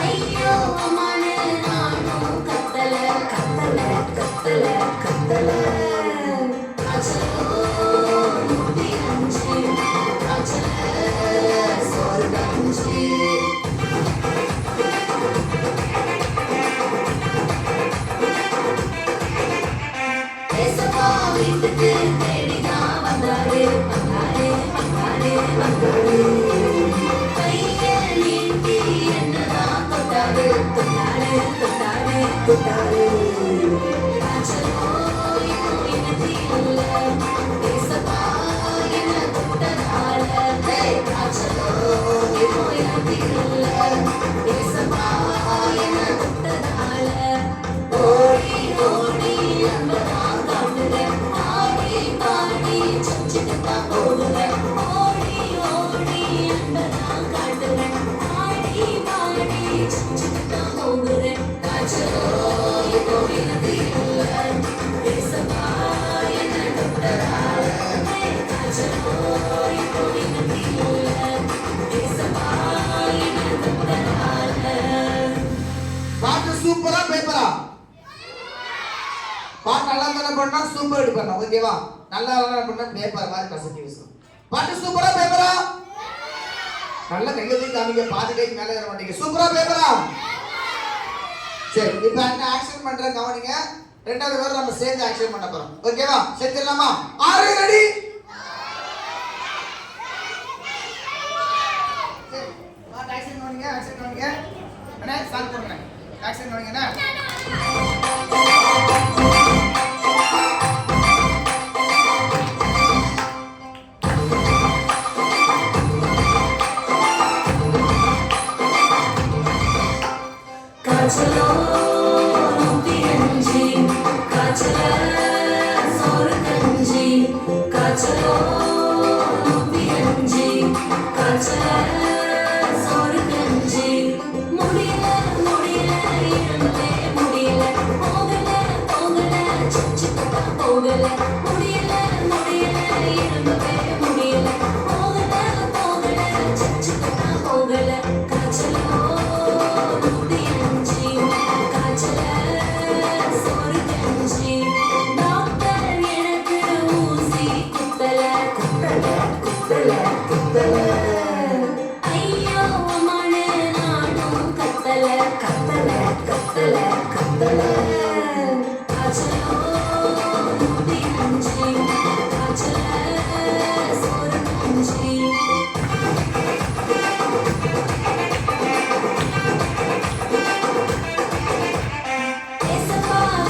ஐயோ அம்மானே நானும் கத்தல காச்சலோ 105 காச்சலோ சோறு கஞ்சி வீட்டுக்கு தேடிதான் வந்தாரு கைய நீட்டி என்னதான் தொட்டாரு காச்சலோ எனக்கு இல்ல பேசப்பா என்ன தொட்டதால காச்சலோ எனக்கு இல்ல பேசப்பா என்ன தொட்டதால ஓடி அன்பதான் காட்டுறேன் ஆடி பாடி சச்சிட்டுதான் போடுறேன் ஓடி அன்பதான் காட்டுறேன் ஆடி பாடி சச்சிட்டுதான் போடுறேன் காச்சலோ இப்போ எனக்கு இல்ல பேசவா என்ன தொட்டதால காச்சலோ இப்போ எனக்கு இல்ல பேசவா என்ன தொட்டதால. பாட்டு சூப்பரா பேப்பரா? பாட்டு நல்லா தானே பண்ணா சூப்பர் எடுப்பா. ஓகேவா? நல்லா பண்ணா பேப்பர் மாதிரி கசக்கி வீசும். பாட்டு சூப்பரா பேப்பரா? நல்ல கையெழுதி காமிங்க. பாட்டு கை மேலே ஏற மாட்டீங்க. சூப்பரா பேப்பரா? சரி இப்போ என்ன ஆக்ஷன் பண்ற கவனிங்க. ரெண்டாவது வேற நம்ம சேர்ந்து ஆக்ஷன் பண்ண போறோம். ஓகேவா? செஞ்சிடலாமா? ஆறு ரெடி. சரி பாட்டு ஆக்ஷன் கவனிங்க. அண்ணா ஸ்டார்ட் பண்ணுங்க. ஆக்ஷன் கவனிங்கண்ணா. காச்சலோ 105 காச்சலோ சோறு கஞ்சி காச்சலோ 105 காச்சலோ சோறு கஞ்சி முடியல இருந்ததே முடியல போகல சச்சிட்டா போகல முடியல இருந்ததே முடியல போகல சச்சிட்டா போகல காச்சலோ ஐயோ அம்மானே நானும் கத்தல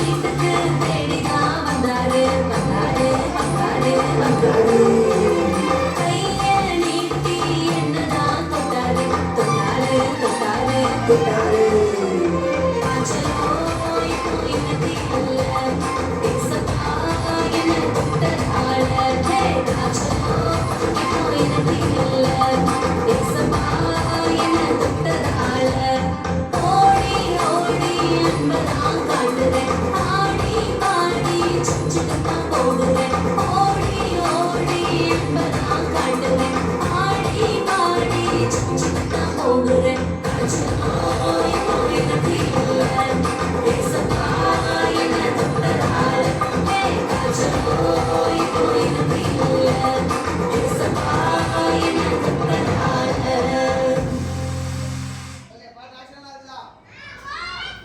வீட்டுக்கு தேடிதான் வந்தாரு வந்தாரு வந்தாரு வந்தாரு கைய நீட்டி என்னதான் தொட்டாரு தொட்டாரு தொட்டாரு தொட்டாரு காய்ச்சலோ இப்போ இன்னைக்கு இல்ல பேசப்பா என்ன தொட்டதால காய்ச்சலோ இப்போ இன்னைக்கு இல்ல பேசப்பா என்ன தொட்டதால ஓடி ஓடி அன்பதான் காட்டுறேன் ஆடி பாடி செஞ்சுக்கத்தான் போடுறேன் ஓடி ஓடி அன்பதான் காட்டுறேன் ஆடி பாடி செஞ்சுக்கத்தான் போடுறேன் காய்ச்சலோ இப்போ எனக்கு இல்ல பேசப்பா என்ன தொட்டதால காய்ச்சலோ இப்போ எனக்கு இல்ல பேசப்பா என்ன தொட்டதால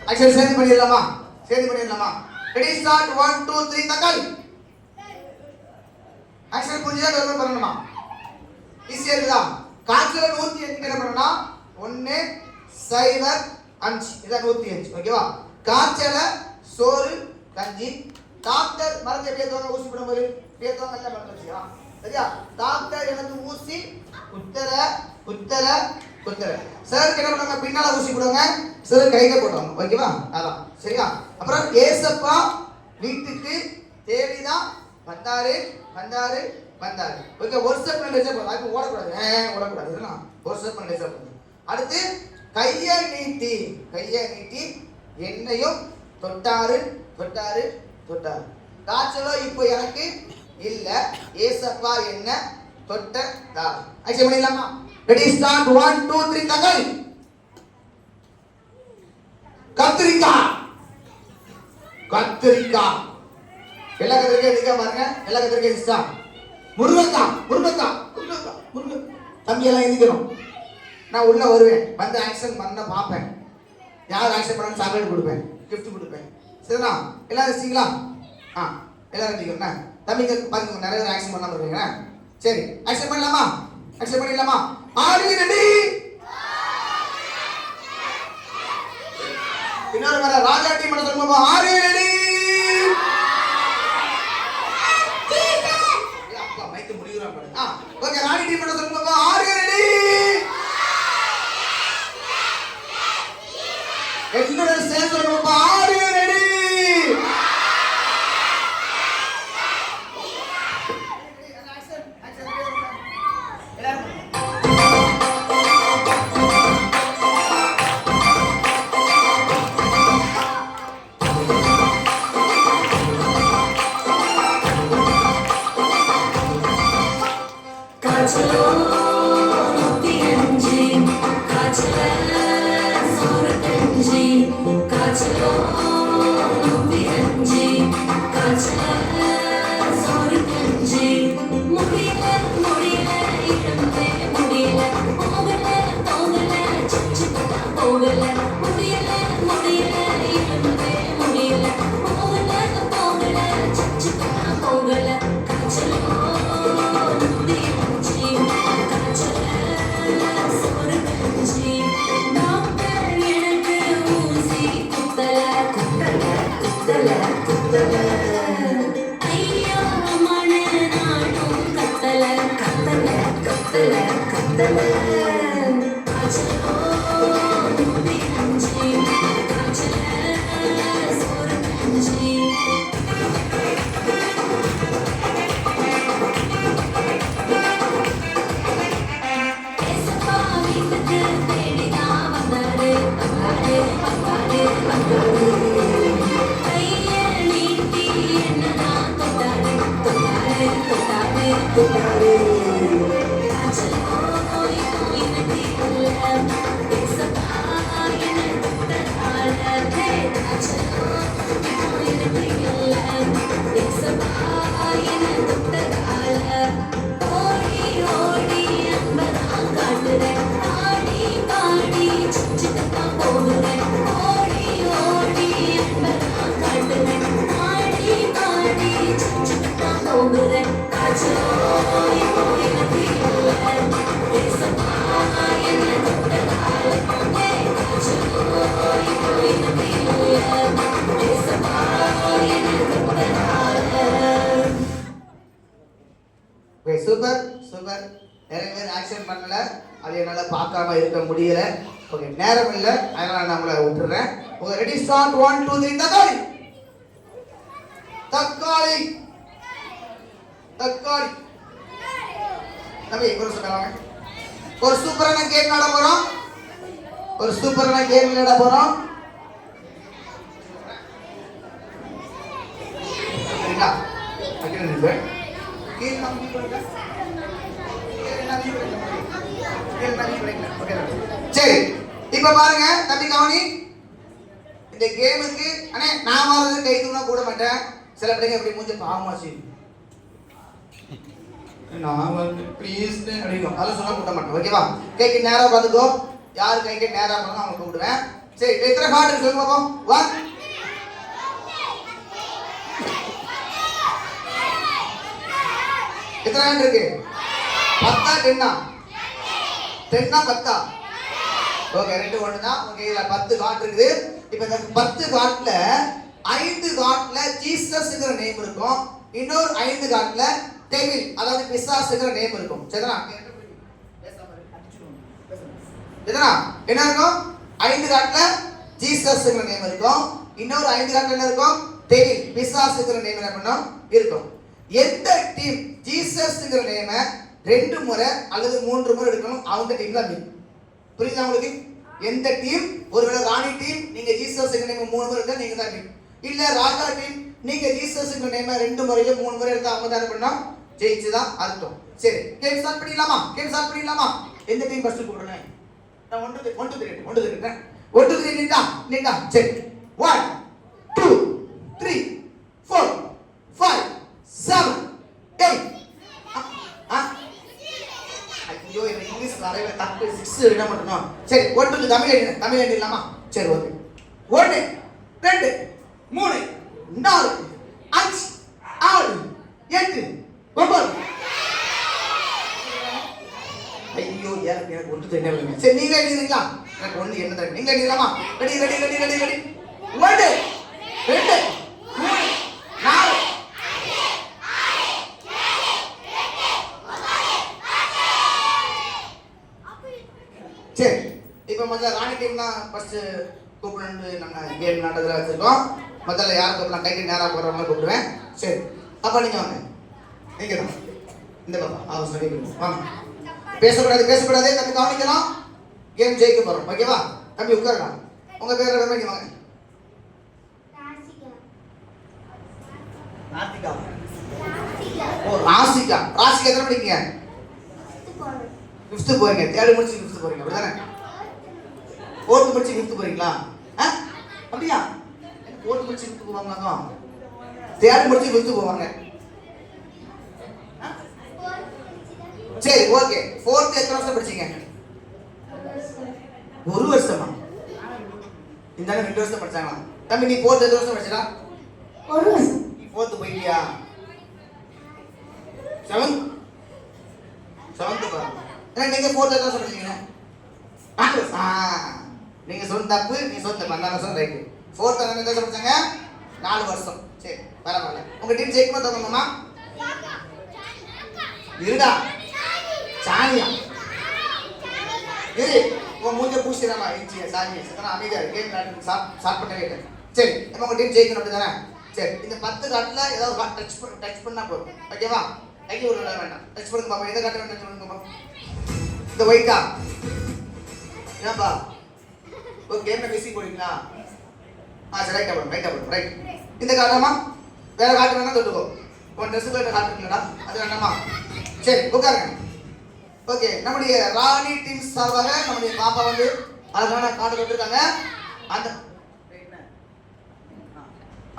ஆக்சுவலி சேர்ந்து பண்ணிடலாமா? சேர்ந்து பண்ணிடலாமா? ரெடி ஸ்டார்ட் 1 2 3 தக்காளி. ஆக்சுவலி புரிஞ்சா டெவலப் பண்ணணுமா? ஈஸியா இருக்குதா? காய்ச்சல 108 என்ன பண்ணனும்னா 1 0 5 இதான் 105 ஓகேவா? காய்ச்சல சோறு கஞ்சி டாக்டர் மருந்து பேத்துவாங்க ஊசி போடும்போது பேத்துவாங்க எல்லாம் மருந்து வச்சியா சரியா? டாக்டர் எனக்கு ஊசி குத்தர குத்தர குத்தர சார் என்ன பண்ணுவாங்க பின்னால ஊசி போடுவாங்க சார் கையில போடுவாங்க ஓகேவா? அதான் சரியா? அப்புறம் ஏசப்பா வீட்டுக்கு தேடிதான் வந்தாரு வந்தாரு வந்தாரு ஓகே ஒரு ஸ்டெப் பண்ணி போதும் அது ஓடக்கூடாது ஓடக்கூடாது இதெல்லாம் ஒரு ஸ்டெப் பண்ணி போதும். அடுத்து கையை நீட்டி என்னையும் தொட்டாரு தொட்டாரு தொட்டாரு காய்ச்சலோ இப்போ எனக்கு இல்ல ஏசப்பா என்ன தொட்டதா. ஆக்சுவலி பண்ணிடலாமா? ரெடி ஸ்டார்ட் 1 2 3 தக்காளி. கத்திரிக்காய் கத்திரிக்காய் எல்லா கத்திரிக்காய் எடுக்க பாருங்க எல்லா கத்திரிக்காய் இஷ்டா. முருங்கக்காய் முருங்கக்காய் முருங்கக்காய் முருங்க தம்பி எல்லாம் எந்திக்கணும். நான் உள்ள வருவேன் வந்து ஆக்ஷன் பண்ண பார்ப்பேன் யார் ஆக்ஷன் பண்ண சாக்லேட் கொடுப்பேன் கிஃப்ட் கொடுப்பேன் சரிண்ணா? எல்லாரும் வச்சிங்களா? எல்லாரும் வச்சுக்கோங்க தம்பிங்க பாருங்க நிறைய பேர் ஆக்ஷன் பண்ணாம இருக்கீங்க சரி ஆக்ஷன் பண்ணலாமா? ஆக்ஷன் பண்ணிடலாமா? Are you ready? இன்னொரு வர ராஜா டீம் பண்ண சொல்லுங்க ஆர் யூ ரெடி? அப்பா மைக் முடியுறா பாரு. ஓகே ராணி டீம் பண்ண சொல்லுங்க ஆர் யூ ரெடி? எல்லாரும் சேர்ந்து சொல்லுங்க ஆர் யூ ரெடி? காய்ச்சலோ 105 காய்ச்சல சோறு கஞ்சி காய்ச்சலோ 105 காய்ச்சல சோறு கஞ்சி முடியல முடியல இழந்தே முடியல போகல போகல சுச்சுக்கா போகல முடியல முடியல இழந்தே முடியல போகல போகல சுச்சுக்கா போகல காய்ச்சலோ கைய நீட்டி சூப்பர் சூப்பர். நிறைய பேர் ஆக்ஷன் பண்ணல, அது என்னால் பார்க்காம இருக்க முடியல. ஓகே, நேரம் இல்லை, அதனால நான் உங்களை விட்டுறேன். Okay, ready start. 1 2 3. தக்காளி தக்காளி தக்காளி. தம்பி ஒரு சொல்லுவாங்க. ஒரு சூப்பரான கேம் விளையாட போறோம். ஒரு சூப்பரான கேம் விளையாட போறோம். சரிங்களா? அகில நின்று கேம் நம்ம பண்ணுங்க. சரி, இப்ப பாருங்க தம்பி கவனி. இந்த கேமுக்கு அண்ணே நான் வரது கை தூணா கூட மாட்டேன். சில பிள்ளைங்க அப்படி மூஞ்ச பாவமா செய்யும். நான் வந்து ப்ளீஸ் அப்படிங்க அதெல்லாம் சொல்ல கூட்ட மாட்டேன். ஓகேவா? கைக்கு நேரா பார்த்துக்கோ. யார் கைக்கு நேரா பண்ணணும் அவங்க கூப்பிடுவேன். சரி, எத்தனை கார்டு இருக்கு சொல்லுங்க பாப்போம். 1 எத்தனை கார்டு இருக்கு? 10 10 10 10. ஓகே, 2 1 தான். ஓகே, இதுல 10 கார்டு இருக்குது. இப்போ இந்த 10 கார்டுல 5 கார்டுல ஜீசஸ்ங்கற நேம் இருக்கும். இன்னொரு 5 கார்டுல டெவில் அதாவது பிசாசுங்கற நேம் இருக்கும். சரிதானா? சரிதானா? என்ன இருக்கும்? 5 கார்டுல ஜீசஸ்ங்கற நேம் இருக்கும். இன்னொரு 5 கார்டுல என்ன இருக்கும்? டெவில் பிசாசுங்கற நேம் என்ன பண்ணும் இருக்கும். எந்த டீம் ஜீசஸ்ங்கற நேமை 2 முறை அல்லது 3 முறை எடுக்கணும் அவங்க டீம் தான் வின். புரியுதா உங்களுக்கு? எந்த டீம், ஒருவேளை ராணி டீம் நீங்க ஜீசஸ்ங்கற நேமை 3 முறை எடுத்தா நீங்க தான் வின். இல்ல ராஜா டீம் நீங்க ஜீசஸ்ங்கற நேமை 2 முறையோ 3 முறை எடுத்தா அவங்க தான் பண்ணா ஜெயிச்சுதான் அர்த்தம். சரி, கேம் ஸ்டார்ட் பண்ணிடலாமா? கேம் ஸ்டார்ட் பண்ணிடலாமா? எந்த டீம் ஃபர்ஸ்ட் கூப்பிடுறேன்? நான் 1 2 3 1 2 3 1 2 3 நிட்டா. சரி, 1 2 3 4 5 7 8. ஐயோ இங்கிலீஷ் வரவே தப்பு. 6 என்ன பண்ணணும்? சரி, 1 2 தமிழ் எழுதிடலாமா? சரி, ஓகே. 1 2 3 4 5 6 7 9. ஐயோ எனக்கு ஒன்று தெரியல. சரி, நீங்க எழுதிங்களா? எனக்கு ஒன்று என்ன தெரியும். நீங்க எழுதிடலாமா? Ready ready ready ready ready. 1 2 3 4 சரி, இப்போ முதல்ல ராணி டீம் தான் ஃபர்ஸ்ட் கூப்பிடணும்னு நம்ம கேம் நடந்துல வச்சிருக்கோம். முதல்ல யார் கூப்பிடலாம்? கைக்கு நேராக போகிறவங்கள கூப்பிடுவேன். சரி, அப்பா நீங்கள் வாங்க. நீங்கள் தான் இந்த பாப்பா அவசரம் சொல்லி வாங்க. பேசக்கூடாது பேசக்கூடாது. தம்பி கவனிக்கலாம். கேம் ஜெயிக்க போகிறோம். ஓகேவா? தம்பி உட்காரலாம். உங்கள் பேர் என்ன? இங்கே வாங்க. ராசிகா. ஓ ராசிகா. ராசிகா எத்தனை படிக்கீங்க? 5th போறீங்க. 3rd முடிச்சு 5th போறீங்க. அப்படிதானே? 4th முடிச்சு 5th போறீங்களா? அப்படியா? 4th முடிச்சு 5th போவாங்க. 3rd முடிச்சு 5th போவாங்க. சரி, ஓகே. 4th எத்தனை வருஷம் படிச்சீங்க? 1 வருஷமா? இந்த 2 வருஷம் படிச்சாங்களா? தம்பி நீ 4th எத்தனை வருஷம் படிச்சடா? 1 வருஷம். நீ 4th போயிட்டியா? 7th பாருங்க. நீங்க 4th எத்தனை வருஷம் படிச்சீங்க? நீங்க சொன்ன தப்பு. நீ சொன்ன மந்தான சொன்ன ரைட். 4th எத்தனை வருஷம் படிச்சாங்க? 4 வருஷம். சரி, பரவாயில்ல. உங்க டீம் ஜெயிக்குமா தோணுமா? இருடா சாணியா இரு. உன் மூஞ்ச பூசிடாமா இஞ்சியா சாணியா சத்தனா அமைதியா கேம் ஸ்டார்ட் பண்ணவே இல்லை. சரி, இப்போ உங்க டீம் ஜெயிக்கணும் அப்படிதானே? சரி, இந்த 10 கார்டுல ஏதாவது டச் பண்ணா போதும். ஓகேவா? கைக்கு ஒரு வேண்டாம். டச் பண்ணுங்க பாப்பா. எந்த கார்டு வேணும் சொல்லுங்க பாப்பா. இந்த ஒயிட்டா? ஏன்பா ஒரு கேம்ல மிஸ்ஸிங் போடுவீங்களா? சரி, ரைட்டா போடும் ரைட். இந்த கார்டாமா? வேற கார்டு வேணா தொட்டுக்கோ. உன் ட்ரெஸ்ஸுக்கு வேற கார்டு இருக்குல்லடா, அது வேண்டாமா? சரி, உட்காருங்க. ஓகே, நம்முடைய ராணி டீம் சார்பாக நம்முடைய பாப்பா வந்து அழகான கார்டு கொடுத்துருக்காங்க.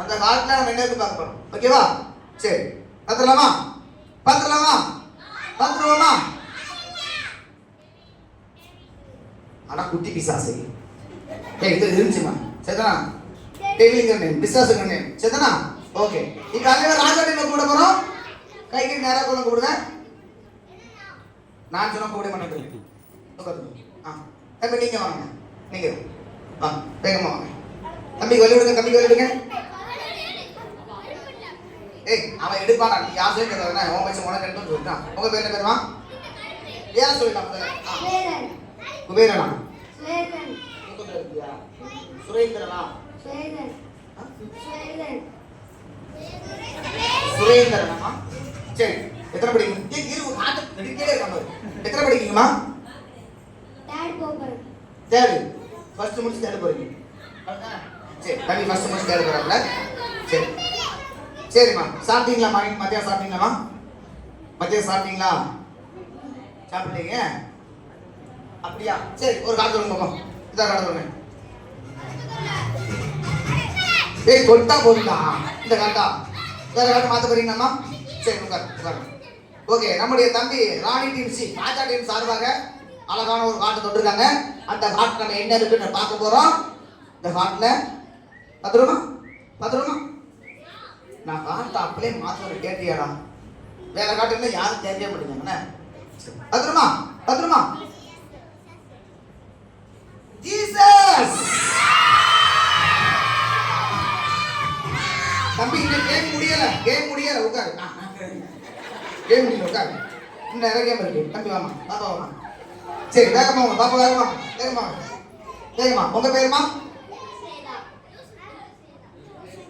அந்த கார்டுல நம்ம என்ன இருக்கு பார்க்க போறோம். ஓகேவா? சரி, பார்த்துடலாமா? ஆனா குட்டி பிசாசு. இது இருந்துச்சுமா? சரிதானா? டெய்லிங்கர் நேம் பிசாசுங்க நேம். சரிதானா? ஓகே, இப்போ அதே ராஜா டீம் கூட போறோம். கைக்கு நேரா கொண்டு கூடுவேன். நான் சொன்ன கூட மாட்டேன். தம்பி நீங்க வாங்க. நீங்க வாங்க, வேகமா வாங்க. தம்பி வெளியிடுங்க. ஏய் அவன் எடுப்பானா நீ யார் சொல்லிக்கிறதா உன் பைசா உனக்கு எடுத்து சொல்லிட்டான். உங்க பேர் என்ன பேருமா? ஏன் சொல்லிட்டான் முதல்ல? சுவேதன். குபேரனா? சுவேதன். தூக்கத்துல இருக்கியா? சுரேந்திரனா? சுவேதன். சுவேதன். சுரேந்திரனா? சரி எத்தனை படிக்கீங்க? இரு ஆட்ட நடிக்கவே இருக்காங்க. எத்தனை படிக்கீங்கம்மா? தேர்ட் போகிறேன். தேர்டு. ஃபர்ஸ்ட் முடிச்சு தேர்டு போறீங்க. சரி தம்பி ஃபர்ஸ்ட் முடிச்சு தேர்டு போறாங்கல. சரி சரிம்மா சாப்பிட்டீங்களா? மதியம் சாப்பிட்டீங்களாம்மா? மதியம் சாப்பிட்டீங்களா? சாப்பிட்டீங்க அப்படியா? சரி ஒரு காட்டு சொல்லுங்க பாப்போம். இதா காட்டு சொல்லுங்க. ஏய் கொட்டா போடுடா இந்த காட்டா. வேற காட்டு மாத்த போறீங்களாம்மா? சரி உட்காரு. ஓகே நம்முடைய தம்பி ராணி டீம் சி ராஜா டீம் சார்பாக அழகான ஒரு காட்டு தொட்டிருக்காங்க. அந்த காட்டு நம்ம என்ன இருக்குன்னு பார்க்க போறோம். இந்த காட்டுல பத்திரமா நான் காட்டு அப்படியே மாத்த கேட்டியாடா. வேற காட்டுல யாரும் கேட்கவே மாட்டேங்க. பத்திரமா ஜீசஸ் தம்பி இந்த கேம் முடியல உட்காரு. கேம் முடியல உட்காரு. இந்த நிறைய கேம் இருக்கு. தம்பி வாமா பாப்பா வாமா. சரி வேகமா வாங்க பாப்பா வேகமா. உங்க பேருமா?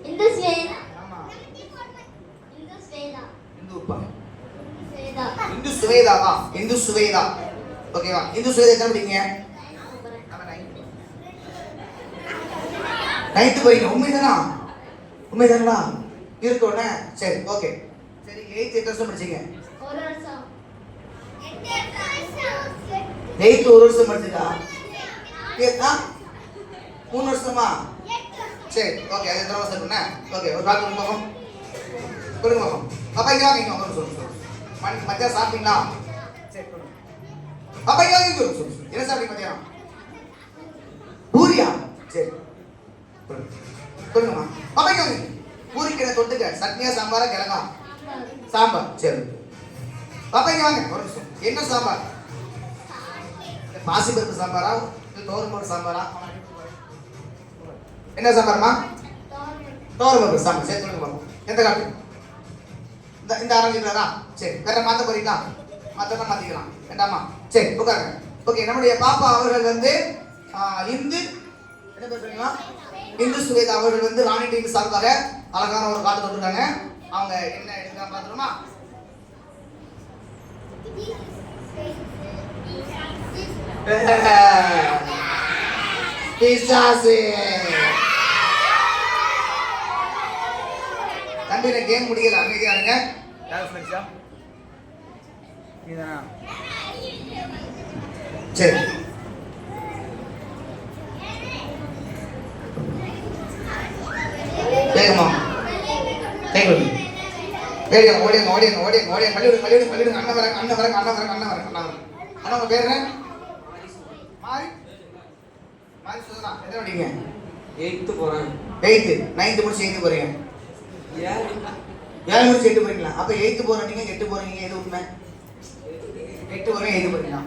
இந்து ஸ்வேதா. ஆமா இந்து ஸ்வேதா. இந்துப்பா. ஸ்வேதா. இந்து சுவேதாவா? இந்து சுவேதா. ஓகேவா? இந்து சுவேதா என்ன படிக்கீங்க? நைட்டு போறீங்க. உண்மைதானா இருக்கோண்ணே. சரி ஓகே. சரி 8th எத்தனை வருஷம் படிச்சீங்க? ஒரு வருஷம். 8th ஒரு வருஷம் படிச்சீங்களா? 3 வருஷமா? சரி ஓகே. அது எத்தனை வருஷம் இருக்குண்ணே? ஓகே ஒரு காட்டு கொடுங்க பாப்போம். அப்பா இங்க வாங்க சொல்லு. மத்தியானம் சாப்பிட்டீங்களா? சரி கொடுங்க. அப்பா இங்க வாங்க சொல்லு. என்ன சாப்பிட்டீங்க மத்தியானம்? பூரியா? சரி கொடுங்கம்மா. அப்பா இங்க வாங்க. பூரிக்கு என்ன தொட்டுக்க? சட்னியா சாம்பாரா கிழங்கா? சாம்பார். சரி பாப்பா இங்க வாங்க ஒரு நிமிஷம். என்ன சாம்பார்? பாசிப்பருப்பு சாம்பாரா இல்ல தோரம்பருப்பு சாம்பாரா? என்ன சாம்பார்மா? தோரம்பருப்பு சாம்பார். சரி சொல்லுங்க பாப்போம். எந்த காட்டு? இந்த ஆரம்பிக்கிறதா? சரி வேற மாத்த போறீங்களா? மாத்திக்கலாம் வேண்டாமா? சரி உட்காருங்க. ஓகே நம்முடைய பாப்பா அவர்கள் வந்து இந்து என்ன பேர் சொல்றீங்களா? இந்து சுவேதா அவர்கள் வந்து ராணி டீம் சார்பாக அழகான ஒரு காட்டு தொட்டிருக்காங்க. அவங்க என்ன எடுக்கலாம் பார்த்துருமா? தம்பி இந்த கேம் முடியல. அமைதியா இருங்க. சரி வேகமா ஓடிங்க பள்ளிவிடுங்க. அண்ணன் வரங்க. உங்க பேர் என்ன? மாறி சுதனா. எத்தனை படிங்க? 8th போறேன். 8th 9th முடிச்சு 8th போறீங்க. 7 முடிச்சு 8 போறீங்களா? அப்ப 8th போறீங்க 8 போறீங்க. எது உண்மை? 8 போறீங்க 8 போறீங்களா?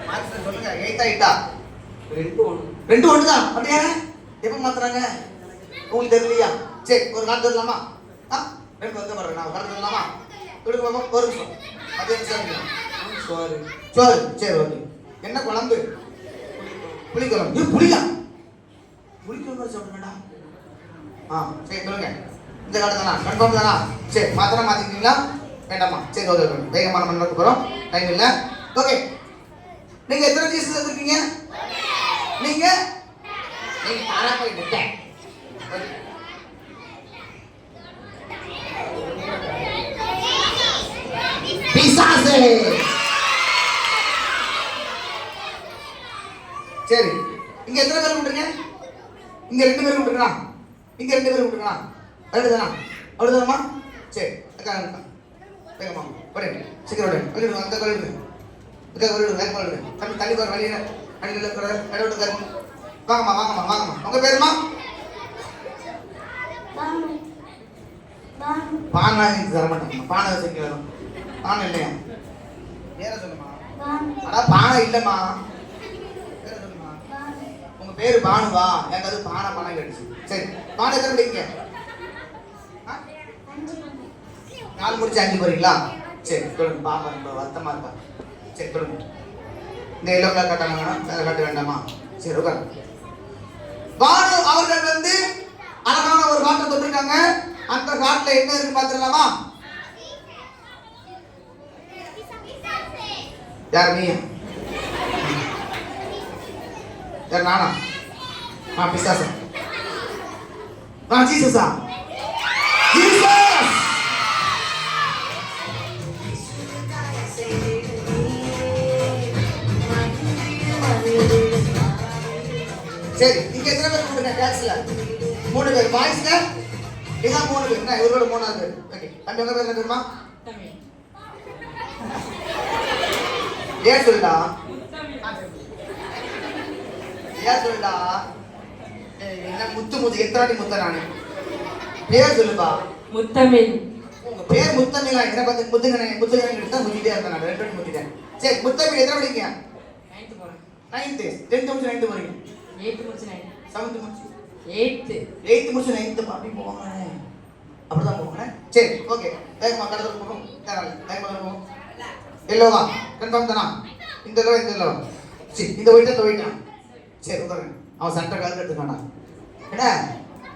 மாறி சொல்லுங்க. 8 2 1 தான். அப்படியே எப்ப மாத்துறாங்க உங்களுக்கு தெரியலையா? சரி ஒரு காட்டு வரலாமா? ரெண்டு வந்து பாருங்க. நான் காட்டு வரலாமா? கொடுங்க பாப்பா. ஒரு நிமிஷம். அது சோறு. சரி ஓகே. என்ன குழம்பு? புளிக்குழம்பு. இது புளிக்குழம்பு சாப்பிடுங்கடா. சரி சொல்லுங்க. இந்த காட்டு தானா? கன்ஃபார்ம் தானா? சரி மாத்திரம் மாத்திக்கிட்டீங்களா? வேண்டாமா? சரி ஓகே. வேகமான மண்ணு போறோம். டைம் இல்லை. ஓகே நீங்க எத்தனை ஜீசஸ் எடுத்துருக்கீங்க? நீங்க தாரா போய் விட்டேன். பிசாசு. சரி இங்க எத்தனை பேர் விட்டுருங்க? இங்க 2 பேர் விட்டுருக்கா? இங்க 2 பேர் விட்டுருக்கா? அவ்வளவுதானா? அவ்வளவுதானமா? சரி அக்கா வேகமா போடுங்க. சீக்கிரம் விடுங்க. அந்த கொள்ளுங்க. தள்ளி போற வழியில வாங்கம்மா. உங்க பேருமா? பானை தர மாட்டேங்க. பானை வச்சுக்க வரும். பானை இல்லையா? வேற சொல்லுமா? பானை இல்லம்மா. வேற சொல்லுமா? உங்க பேரு பானுவா? எனக்கு அது பானை கேட்டுச்சு. சரி பானை எத்தனை படிக்கீங்க? 4 முடிச்சு 5 போறீங்களா? சரி சொல்லுங்க. பாப்பா ரொம்ப வருத்தமா இருக்கா. சரி சொல்லுங்க. இந்த எல்லோ கலர் கட்டணும் வேணும், வேற கட்ட வேண்டாமா? சரி உட்காரு. பானு அவர்கள் வந்து அழகான ஒரு காட்டை தொட்டிருக்காங்க. அந்த காட்டுல என்ன இருக்கு பாத்துடலாமா? யார் நீ? யார் நானா? நான் பிசாசா? நான் ஜீசஸா? ஜீசஸ்! சரி, நீங்க எத்தனை பேர் கூப்பிடுங்க டாக்ஸ்ல? 3 பேர். பாய்ஸ்ல இதான் 3 பேர். நான் இவரோட 3ஆவது பேர். ஓகே. தம்பி உங்க பேர் என்ன தெரியுமா? ஏன் சொல்லுடா? ஏன் சொல்லுடா? என்ன முத்து எத்தனை முத்த நானு? பேர் சொல்லுப்பா. முத்தமிழ். உங்க பேர் முத்தமிழா? என்ன பார்த்து முத்துங்கனை தான் முத்திட்டே இருந்தேன் நான். 2 வாட்டி முத்திட்டேன். சரி, முத்தமிழ் எத்தனை படிக்கீங்க? 9th போறேன். 9th. 10th முடிச்சு 9th போறீங்க. 8th முடிச்சு 9th. 7th முடிச்சு 8th முடிச்சு 9th அப்படி போவாங்க. அப்படிதான் போவாங்க. சரி, ஓகே. வேகமா கடவுள் போகும். வேகமா போகும். எல்லோவா? கன்ஃபார்ம் தானா? இந்த எல்லோவா? சரி, இந்த ஒயிட்டா? சரி உட்காருங்க. அவன் சட்டை கலந்து எடுத்துக்கானா? என்ன?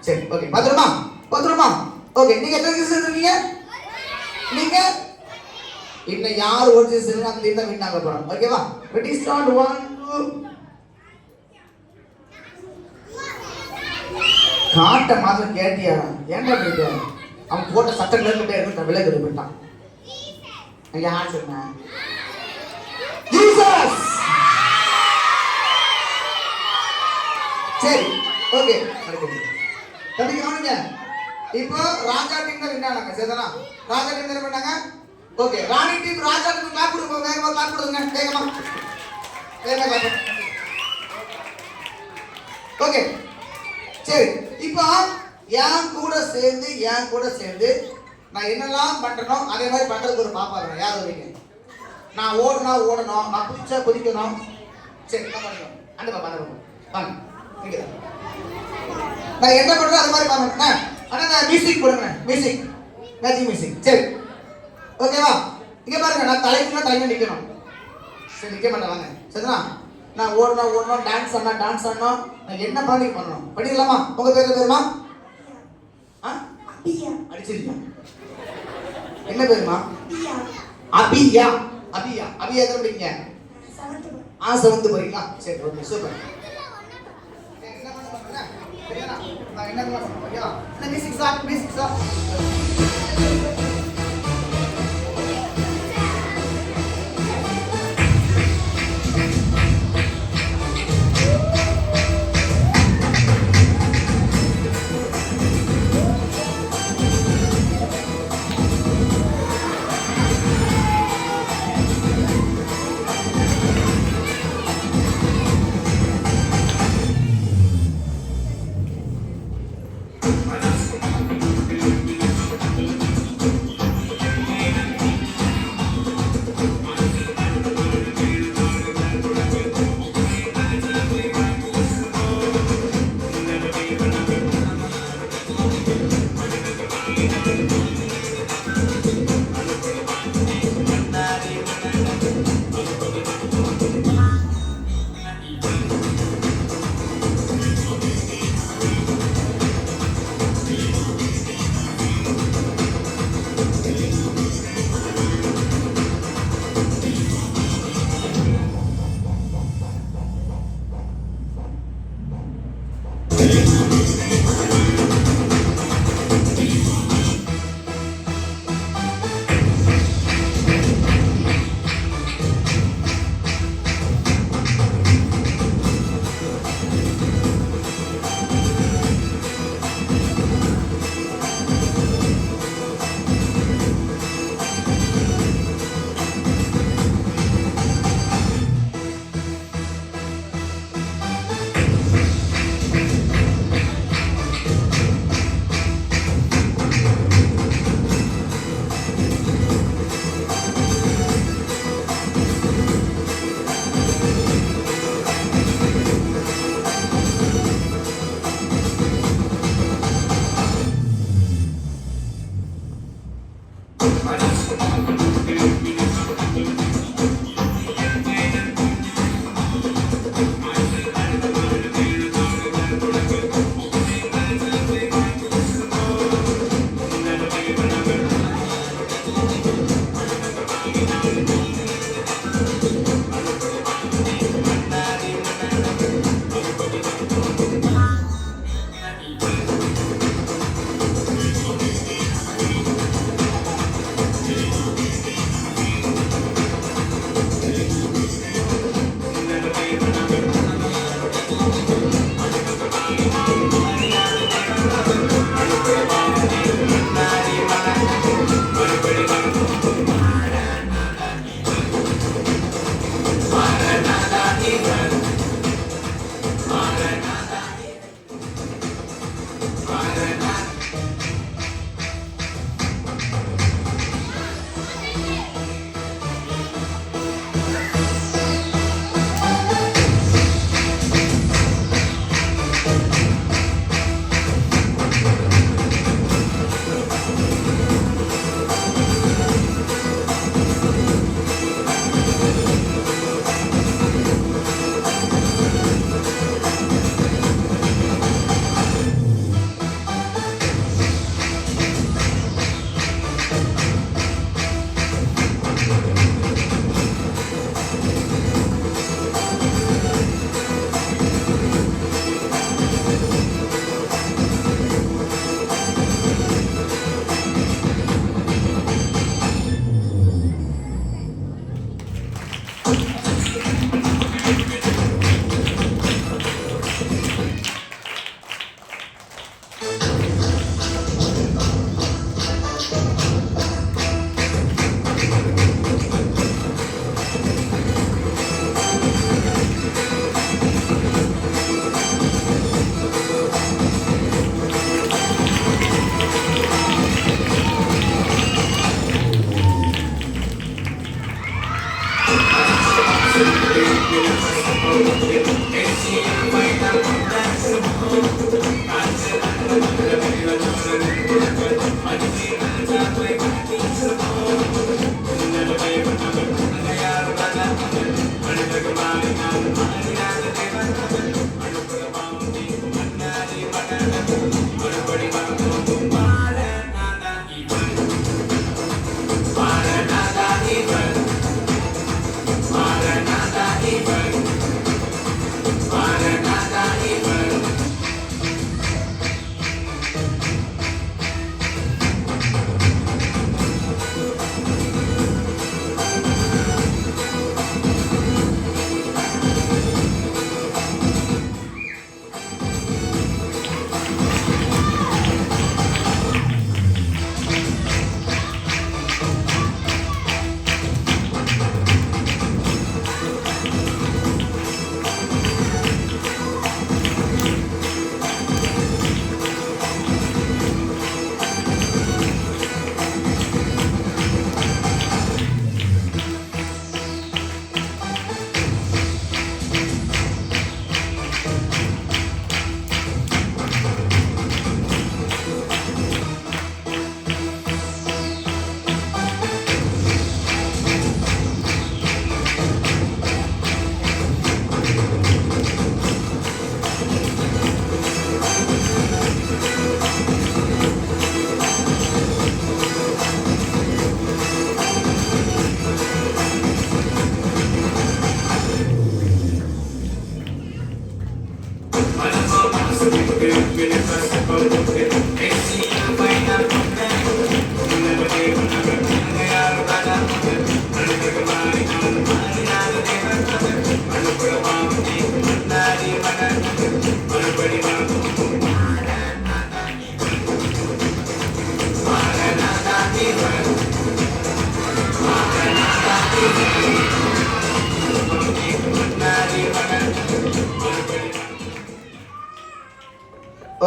சரி, ஓகே. பத்திரமா? ஓகே. நீங்க எத்தனை ஜீசஸ் இருக்கீங்க? நீங்க இன்னும் யார் ஒரு ஜீசஸ் இருக்கா அந்த டீம் தான் வின் ஆக போறாங்க. ஓகேவா? Ready start 1 2. காட்ட மாத்திரம் கேட்டியா? ஏன்டா போயிட்டு அவன் போட்ட சட்டை கலர் கிட்டே இருக்கு. விலை கட்டு போயிட்டான். யார் சொன்ன? ஜீசஸ்! சரி, ஓகே. தம்பி கவனிங்க. இப்போ ராஜா டீம் தான் வின் ஆனாங்க. சரிதானா? ராஜா டீம் என்ன பண்ணாங்க? ஓகே. ராணி டீம் ராஜா டீம் கிளாப் கொடுங்க. வேகமா கிளாப் கொடுங்க. வேகமா கிளாப். ஓகே. சரி, இப்போ என் கூட சேர்ந்து நான் என்னெல்லாம் பண்றனோ அதே மாதிரி பண்றதுக்கு ஒரு பாப்பா இருக்கணும். யார் வரீங்க? நான் ஓடணும், நான் குதிக்கணும். சரி, என்ன பண்ணணும்? அந்த பாப்பா வாங்க. நீங்க நான் என்ன பண்றேன் அது மாதிரி பாருங்க. ஆனா நான் மியூசிக் போடுங்க. Magic music. சரி, ஓகேவா? இங்க பாருங்க. நான் தலைக்குள்ள டைம் நிக்கணும். சரி, நிக்க மாட்டேன். வாங்க. சரிங்களா? நான் ஓடணும், டான்ஸ் ஆடணும். நான் என்ன பண்ணணும்? பண்ணிடலாமா? உங்க பேர் பேருமா? அடிச்சிருக்கா? என்ன பேருமா? அபியா எத்தனை படிக்கீங்க? 7th போறீங்களா? சரி, ஓகே, சூப்பர். என்ன பண்ண? நான் என்ன பண்ண? ஓகேவா? இந்த மியூசிக் சாங்.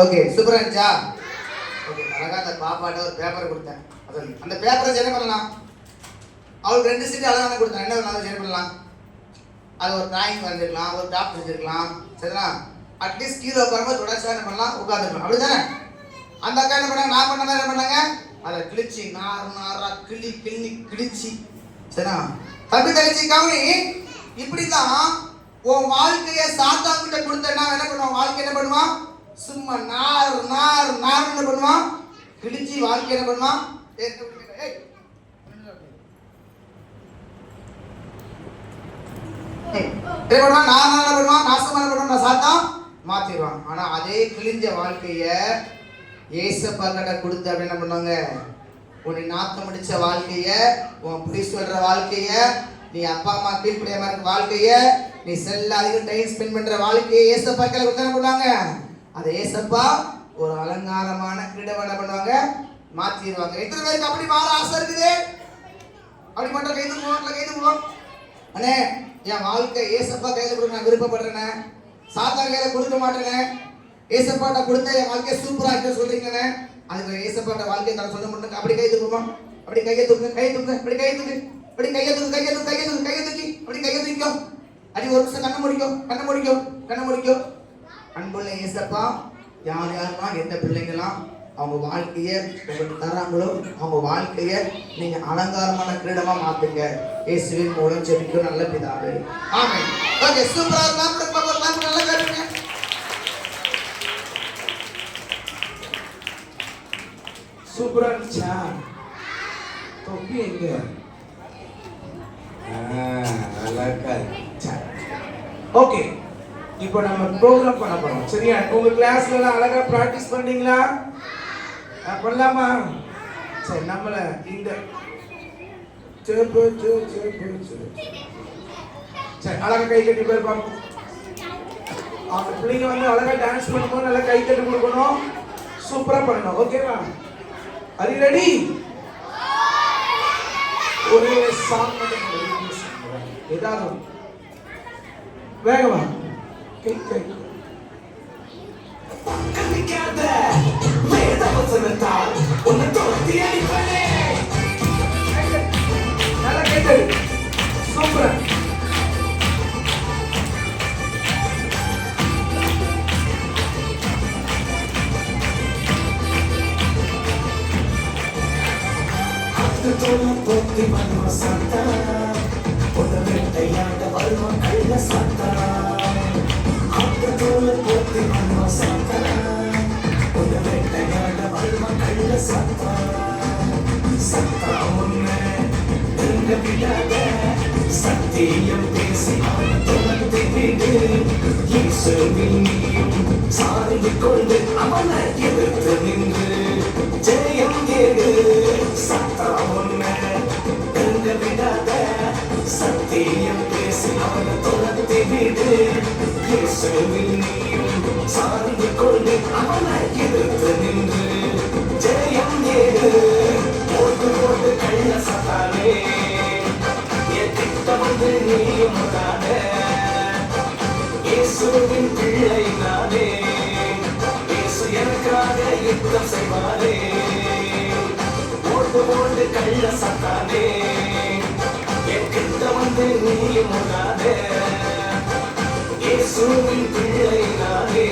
ஓகே சூப்பரா இருந்துச்சா? ஓகே அழகா அந்த பாப்பாட்ட ஒரு பேப்பர் கொடுத்தேன். அந்த பேப்பரை என்ன பண்ணலாம்? அவளுக்கு 2 சீட் அழகான கொடுத்தேன். என்ன பண்ணலாம்? சரி பண்ணலாம். அது ஒரு டிராயிங் வரைஞ்சிருக்கலாம், ஒரு டாப் வச்சிருக்கலாம். சரிங்களா? அட்லீஸ்ட் கீழே உட்காரும்போது தொடர்ச்சியாக என்ன பண்ணலாம்? உட்காந்துக்கலாம். அப்படிதானே? அந்த அக்கா என்ன பண்ணாங்க? நான் பண்ண என்ன பண்ணாங்க? அதை கிழிச்சு நாரா கிழிச்சு. சரிங்களா? தம்பி தங்கச்சி கவனி, இப்படிதான் உன் வாழ்க்கைய சாத்தாங்கிட்ட கொடுத்தேன்னா என்ன பண்ணுவான்? வாழ்க்கை என்ன பண்ணுவான்? சும்மா நார் என்ன பண்ணுவான்? கிழிச்சி வாழ்க்கை என்ன பண்ணுவான்? சாத்தான் மாத்திடுவான். ஆனா அதே கிழிஞ்ச வாழ்க்கைய ஏசப்பா கிட்ட கொடுத்து அப்படி என்ன பண்ணுவாங்க? உன்னை நாத்தம் முடிச்ச வாழ்க்கைய, உன் புடி சொல்ற வாழ்க்கைய, நீ அப்பா அம்மா கீழ்ப்படியாம இருக்க வாழ்க்கைய, நீ செல்ல அதிகம் டைம் ஸ்பெண்ட் பண்ற வாழ்க்கையை ஏசப்பா கையில கொடுத்து என்ன பண்ணுவாங்க? அதை ஏசப்பா ஒரு அலங்காரமான கிரீடம் என்ன பண்ணுவாங்க? மாத்திடுவாங்க. எத்தனை பேருக்கு அப்படி மாற ஆசை இருக்குது? அப்படி மட்டும் கை தூக்குவோம். அண்ணே, என் வாழ்க்கை ஏசப்பா கையில கொடுக்க நான் விருப்பப்படுறேனே, சாத்தா கையில கொடுக்க மாட்டேனே, ஏசப்பாட்ட கொடுத்த என் வாழ்க்கை சூப்பரா இருக்கு சொல்றீங்கண்ணே, அதுக்கு ஏசப்பாட்ட வாழ்க்கையை தர சொல்ல மாட்டேங்க. அப்படி கை தூக்குமா? அப்படி கையை தூக்கு, அப்படி கையை தூக்கு, அப்படி கையை தூக்கி, அப்படி கையை தூக்கிக்கோ. அடி ஒரு நிமிஷம் கண்ணை முடிக்கோ. அன்புள்ள ஏசப்பா, யாரெல்லாம் எந்த பிள்ளைங்களாம் அவங்க வாழ்க்கைய உங்களுக்கு தராங்களோ அவங்க வாழ்க்கைய நீங்க அலங்காரமான கிரீடமா மாத்துங்க. இயேசுவின் மூலம் ஜெபிக்கிறோம் நல்ல பிதாவே, ஆமென். ஓகே, சூப்பரா இருக்கலாம். நல்லா கேளுங்க. சூப்பரா இருந்துச்சா? தொப்பி எங்க? அழகா இருந்துச்சா? ஓகே, இப்போ நம்ம ப்ரோக்ராம் பண்ண போறோம். சரியா? உங்க கிளாஸ்ல எல்லாம் அழகா பிராக்டிஸ் பண்ணீங்களா? பண்ணலாமா? சரி, நம்மள இந்த சரி அழகா கை கட்டி பேர் பார்ப்போம். அவங்க பிள்ளைங்க வந்து அழகா டான்ஸ் பண்ணும்போது நல்லா கை தட்டி கொடுக்கணும், சூப்பரா பண்ணணும். ஓகேவா? Are you ready? ஒரே சாங் மட்டும் ஏதாவது வேகமா கை கண்டிக்காத வேதவசனத்தால் உன்னை தோர்த்தி அடிப்பனே. நல்லா கேட்டது, சூப்பர். போத்தி மன்ம சத்தா உன்னை வேட்டையாட வருவன் கள்ள சத்தா. போத்தி மன்ம சத்தா உன்னை வேட்டையாட வருவன் கள்ள சத்தா. சத்தா உன்னை நெருங்க விடாத, சத்தியம் பேசி அவன் தொடர்ந்து விடு. இயேசுவில் நீயும் சார்ந்து கொண்டு அவனை எதிர்த்து நின்று ஜெயம் கேடு. சத்தா உன்னை நெருங்க விடாத, சத்தியம் பேசி அவனை தொடர்ந்து விடு. இயேசுவில் நீயும் சார்ந்து கொண்டு அவனை எதிர்த்து நின்று ஜெயம் கேடு. போட்டு கள்ள சத்தானே, என் திட்டம் வந்து நீயும் முடாத. இயேசுவின் பிள்ளை நானே, இயேசு எனக்காக யுத்தம் செய்வாரே. போட்டு கள்ள சத்தானே, என் திட்டம் வந்து நீயும் முடாத. இயேசுவின் பிள்ளை நானே,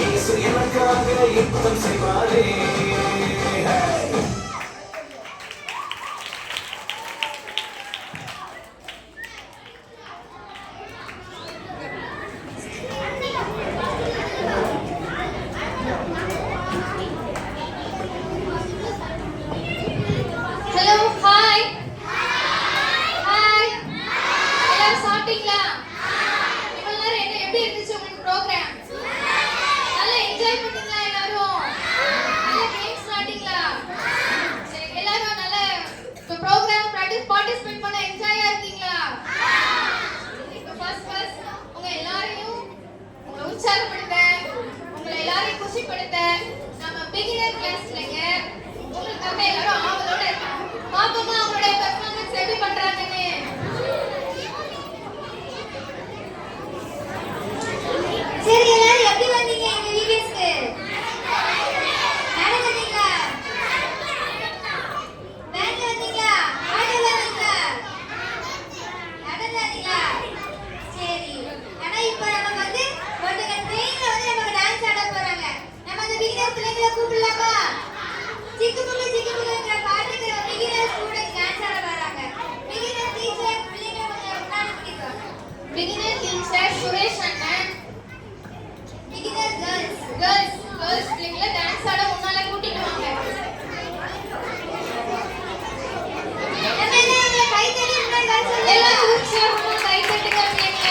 இயேசு எனக்காக யுத்தம் செய்வாரே. Hello, hi. ஹாய். எல்லாரும் சாப்பிட்டீங்களா? இவ்வளவு நேரம் எப்படி இருந்துச்சு உங்களுக்கு ப்ரோக்ராம்? காட்சிப்படுத்த நம்ம பிகினர் கிளாஸ்லங்க உங்களுக்காக எல்லாரும் ஆவலோட இருக்கோம். பாப்போமா அவங்களுடைய பெர்ஃபார்மன்ஸ் எப்படி பண்றாங்கன்னு. சரி எல்லாரும் எப்படி வந்தீங்க எங்க வீடியோஸ்க்கு? நடந்து வந்தீங்களா? வேன்ல வந்தீங்களா? ஆட்டோல வந்தீங்களா? நடந்து வந்தீங்களா? சரி. ஆனா இப்போ நம்ம வந்து ஒருத்தங்க ட்ரெயின்ல வந்து நமக்கு டான்ஸ் ஆட போறாங்க. நம்ம அந்த பிகினர் பிள்ளைகளை கூப்பிடலாமா? சிக்கு புக்குங்கிற பாட்டுக்கு பிகினர் ஸ்டூடெண்ட்ஸ் டான்ஸ் ஆட வராங்க. பிகினர் டீச்சர் பிள்ளைங்களை கொஞ்சம் முன்னாடி கூட்டிட்டு பிகினர் டீச்சர் சுரேஷ் அண்ணன் பிகினர் கேர்ள்ஸ் பிள்ளைங்களை டான்ஸ் ஆட முன்னால கூட்டிட்டு வாங்க. நம்ம என்ன கை தட்டி முன்னாடி வர சொல்லுங்க. எல்லாரும் உற்சாகமா கை தட்டுங்க பிள்ளைங்க.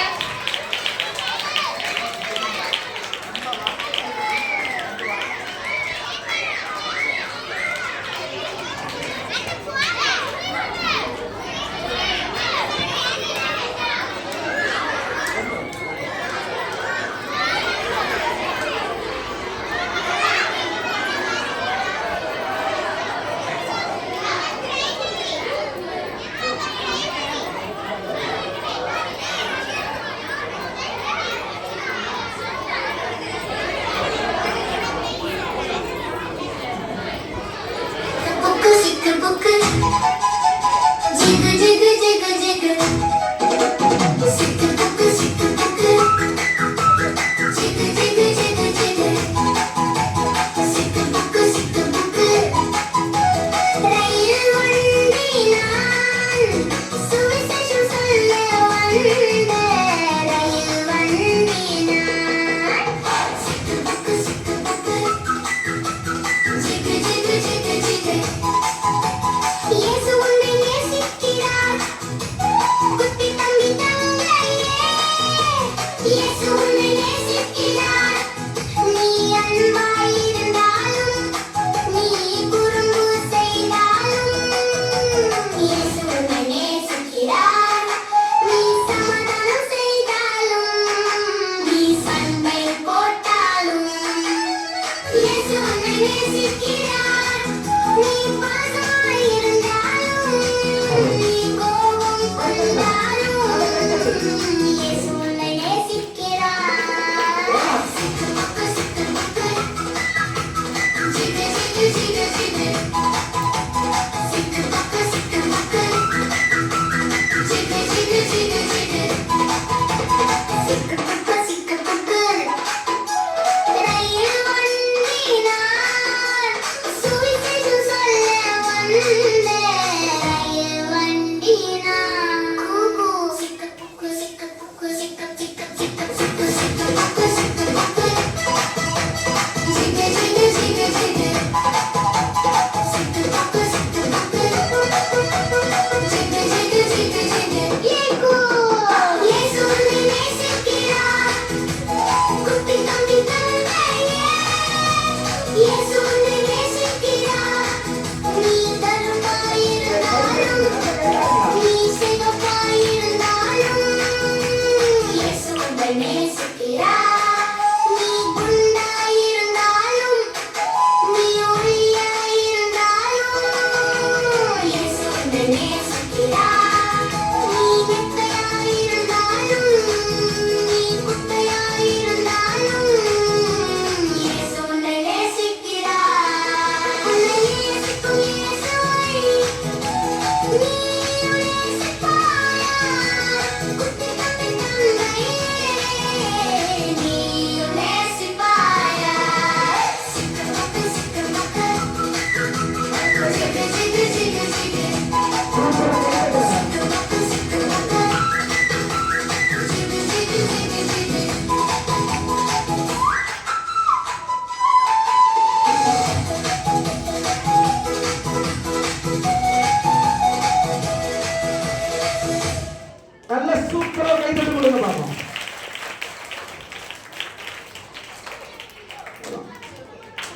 நல்ல சூப்பரா கை தட்டி கொடுங்க பாப்போம்.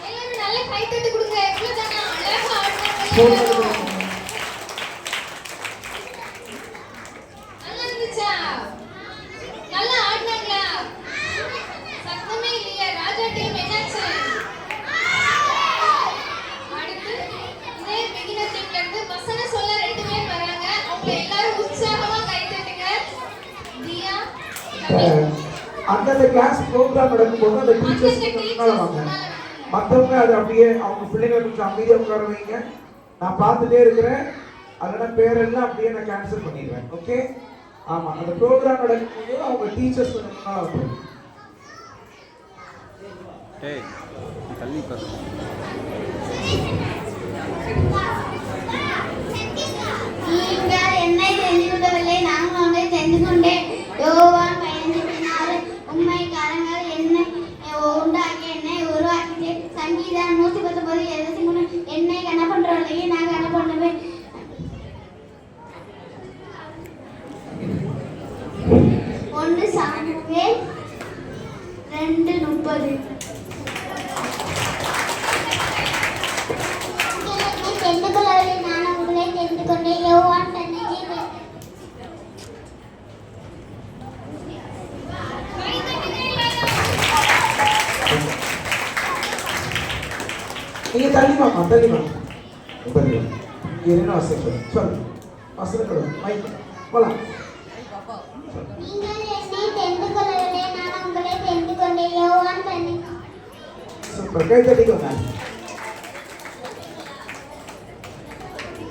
எல்லாரும் நல்ல கை தட்டி கொடுங்க. இவ்வளவுதானா? அழகா ஆடுனாங்க. நல்லா இருந்துச்சா? நல்லா ஆடுனாங்களா? சத்தமே இல்லையா? ராஜா டீம் என்னாச்சு? அந்தந்த கிளாஸ் ப்ரோக்ராம் நடக்கும்போது அந்த டீச்சர்ஸ் முன்னால வாங்க. மற்றவங்க அது அப்படியே அவங்க பிள்ளைங்களை கொஞ்சம் அமைதியாக உட்கார வைங்க. நான் பார்த்துட்டே இருக்கிறேன். அதெல்லாம் பேரெல்லாம் அப்படியே நான் கேன்சல் பண்ணிடுவேன். ஓகே? ஆமாம், அந்த ப்ரோக்ராம் நடக்கும்போது அவங்க டீச்சர்ஸ் முன்னால வந்து நீங்கள் என்னை தெரிந்து கொள்ளவில்லை, நாங்கள் உங்களை தெரிந்து கொண்டேன். யோவான் 15:16 உம்மை கரங்கள் என்னை உண்டாக்கி என்னை உருவாக்கிட்டு. சங்கீதம் 119:23 என்னை கனப்பண்றவர்களையே நான் கனப்பண்ணுவேன். 1 சாமுவேல் 2:30 தெரிந்து கொள்ளவில்லை, நான் உங்களை தெரிந்து கொண்டேன். யோவான் 15:16 நீங்க தள்ளி வாமா. என்ன வசனம் சொல்லு, வசனம் மைக் போலாம். நீங்கள் என்னை தெரிந்து கொள்ளவில்லை, நான் உங்களை தெரிந்து கொண்டேன். யோவான் 15. சூப்பர், கை தட்டிக்கோங்க.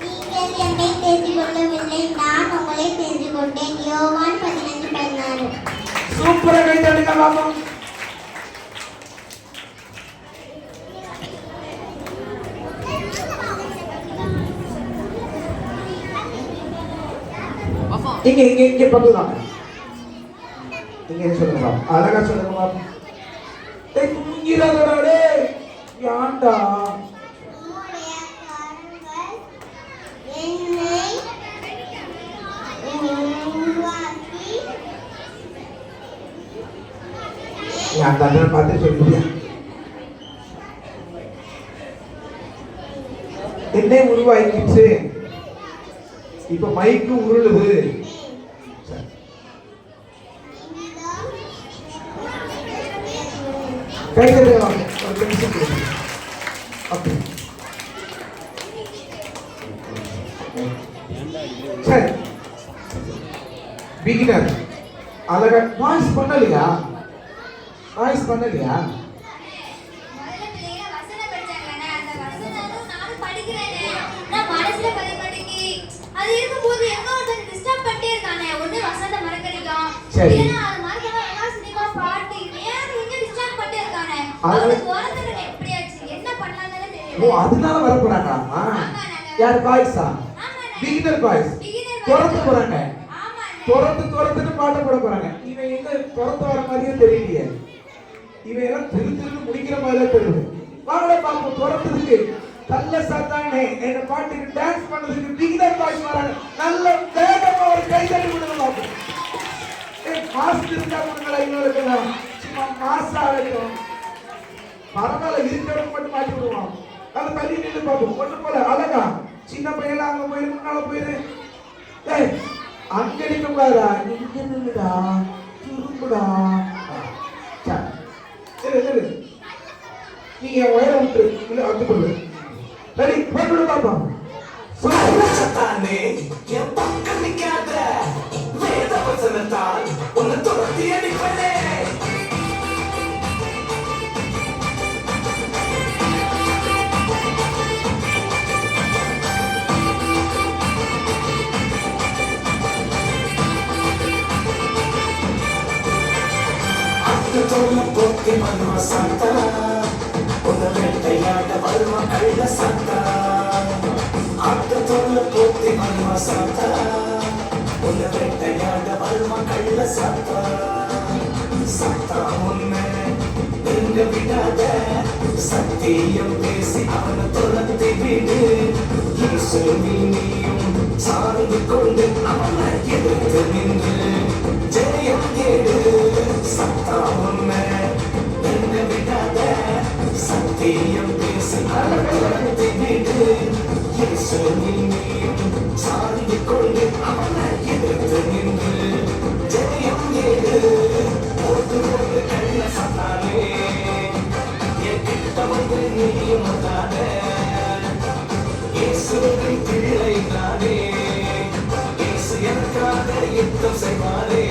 நீங்கள் என்னை தெரிந்து கொள்ளவில்லை, நான் உங்களை தெரிந்து கொண்டேன். யோவான் 15:16. சூப்பரா கை தட்டுங்க பாப்போம். இங்க பக்கத்துல இங்க என்ன சொல்லுங்க, அழகா சொல்லுங்க பாப்போம். தூங்கிறதோட ஏன்டா உம்முடைய கரங்கள் என்னை உருவாக்கி என் தண்டனை பார்த்து சொல்லுவியா? என்னை உருவாக்கிச்சு. இப்ப மைக்கு உருளுது. கை தட்டுங்க ஒரு நிமிஷம் கொடுங்க. அப்படி சரி, பிகினர் அழகா வாய்ஸ் பண்ணலையா? முதல்ல பிள்ளைங்க வசனம் படிச்சாங்கண்ணே, அந்த வசனம் நானும் படிக்கிறேனே, நான் மனசுல பதிப்படிக்கு அது இருக்கும்போது எங்க ஒருத்தன் டிஸ்டர்ப் பண்ணிட்டே இருக்கானே, ஒண்ணு வசனத்தை மறக்கடிக்கும், சரி. இல்லைன்னா அது மறக்கலாம், எல்லாம் சினிமா பாட்டு ஏன் இங்க டிஸ்டர்ப் பண்ணிட்டே இருக்கானே, அது- அவங்க துரத்துறது எப்படியாச்சு, என்ன பண்ணலாம்னு ஓ, தெரியல. அதனால வர போறாங்களா? யார் பாய்ஸா? பிகினர் பாய்ஸ் துரத்து போறாங்க. துரத்துன்னு பாட்ட போட போறாங்க. இவன் எங்க துரத்து வர மாதிரியே தெரியலையே. இவன் எல்லாம் திரு முடிக்கிற மாதிரி தெரியுது. வாங்கட பாப்போம், துரத்துறதுக்கு நல்ல சாத்தானே என்ன பாட்டுக்கு டான்ஸ் பண்ணதுக்கு பிகினர் பாய்ஸ் வராங்க. நல்ல வேகமா ஒரு கை தட்டி விடுங்க பாப்போம். மாஸ்க் இருக்கா கொடுங்களா? இன்னொருக்கலாம் சும்மா மாசா இருக்கும். பரவாயில்ல, இருக்கிறவங்க மட்டும் மாட்டி விடுவோம். அதை தள்ளி நின்று பார்ப்போம். ஒண்ணு போல அழகா சின்ன பையன் அங்க போயிரு, முன்னால போயிரு. ஏய், அங்க நிக்க கூடாதா? இங்க நில்லுடா, திரும்புடா. நீங்க உயரம் விட்டு இல்ல அது கொள்ளு. ரெடி, போட்டு பாப்போம். சத்தானே என் பக்கம் நிக்காத, வேத வசனத்தால் உன்னை துரத்தி அடிப்பனே. அத்தோல போக்கி மன்மா சாத்தா, உன்னை வேட்டையாட வருமா கள்ள சாத்தா. அத்தோல போக்கி மன்மா சாத்தா, உன்னை வேட்டையாட வருமா கள்ள சாத்தா. சாத்தா உன்னை எங்க விடாத, சத்தியம் பேசி அவனை துரத்தி விடு. இயேசுவில் நீயும் சார்ந்து கொண்டு அவனை எதிர்த்து நின்று ஜெயம் கேடு. சத்தா உன்னை எங்க விடாத, சத்தியம் பேசி அவனை துரத்தி விடு. இயேசுவில் நீயும் சார்ந்து கொண்டு அவனை எதிர்த்து நின்று ஜெயம் கேடு. ஒரு கண்ண சத்தானே என் கிட்ட வந்து நீயும் வந்தாத, இயேசுவின் பிள்ளை நானே, இயேசு எனக்காக யுத்தம் செய்வாரே.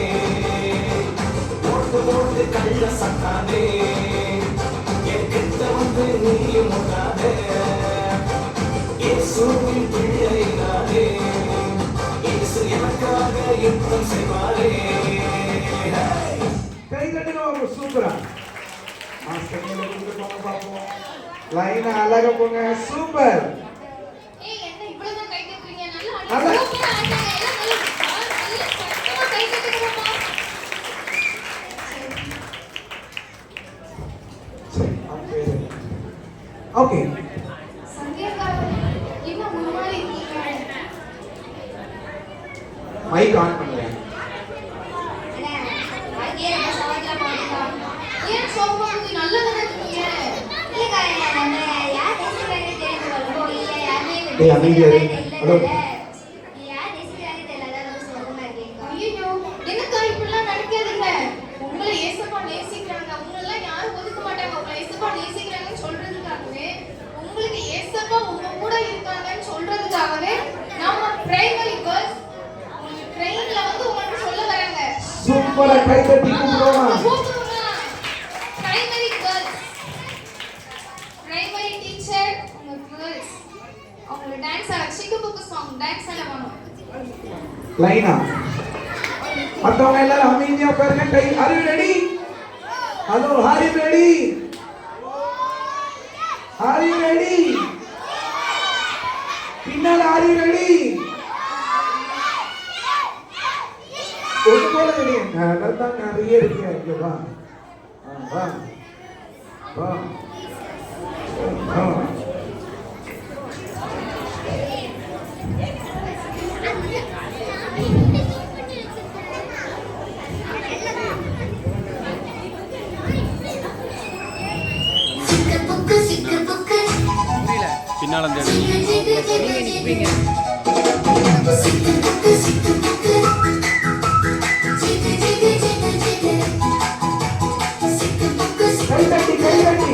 உள்ள சத்தானே என் கிட்ட வந்து நீயும் முட்டாதே இயேசுவின் பிள்ளை நானே இயேசு எனக்காக யுத்தம் செய்வாரே. கை தட்டுங்க சூப்பரா. மாஸ்டர் மேல கொடுத்து போங்க பாப்போம். லைனா அழகா போங்க. சூப்பர். ஏய் என்ன இவ்வளவு கை தட்டுறீங்க? நல்லா. நல்லா சூப்பரா ஆடுறாங்க. எல்லாம் நல்ல சத்தமா கை தட்டுங்கப்பா. சரி ஓகே. சங்கீதக்காரர் என்ன முன்னாடி இருக்கீங்க? மைக் ஆன் பண்ணுங்க. ஏன் சோகமா இருக்கு? நல்லா தானே இருக்கீங்க. ஏய் அமைதியா இரு. ஹலோ. ஐயோ என்னக்கா இப்படிலாம் நினைக்காதீங்க. உங்களை ஏசப்பா நேசிக்கிறாங்க. உங்களெல்லாம் யாரும் ஒதுக்க மாட்டாங்க. உங்களை ஏசப்பா நேசிக்கிறாங்கன்னு சொல்றதுக்காகவே, உங்களுக்கு ஏசப்பா உங்க கூட இருக்காங்கன்னு சொல்றதுக்காகவே நம்ம பிரைமரி கேர்ள்ஸ் ட்ரெயின்ல வந்து உங்களுக்கு சொல்ல வராங்க. சூப்பரா கை தட்டி கூப்பிடுவோமா? பிரைமரி கேர்ள்ஸ், பிரைமரி டீச்சர் உங்க கேர்ள்ஸ் அவங்க டான்ஸ் ஆட சிக்கு புக்கு சாங் டான்ஸ் ஆட வேணும். லைனா மத்தவங்க எல்லாரும் அமைதியா பாருங்க. கை are you ready? Hello are you ready? Are you ready? பின்னால ஆர் யூ ரெடி? ஒரு போல ரெடி. அதான் நிறைய இருக்கு. இங்க வா வா வா வா. பின்னால கை தட்டி கை தட்டி.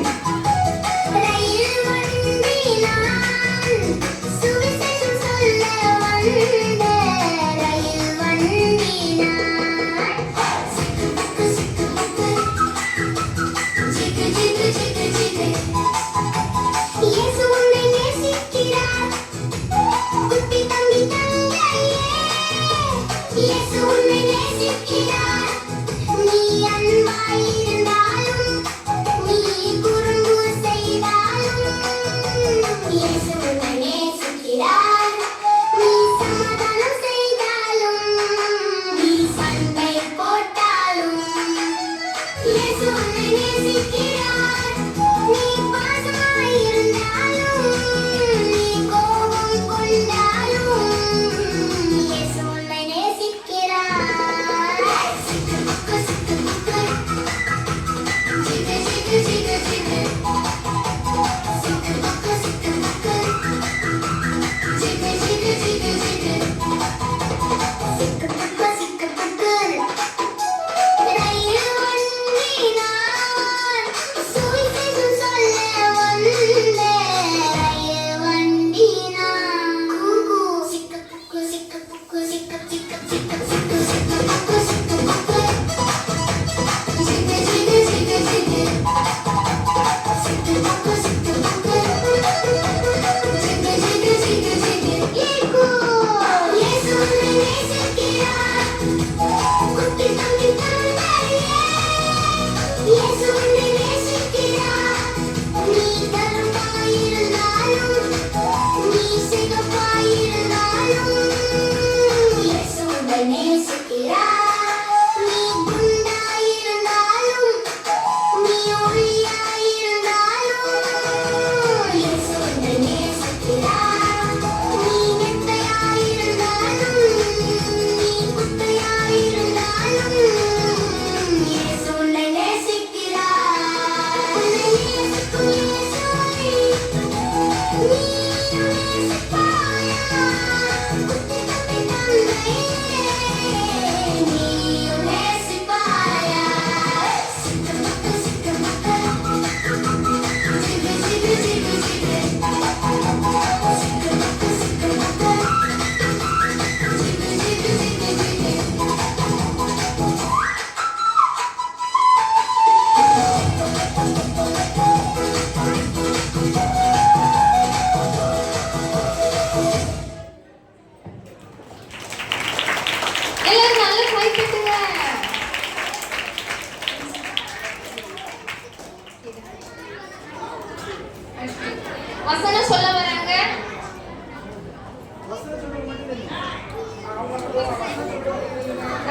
வசனம் சொல்ல வராங்க.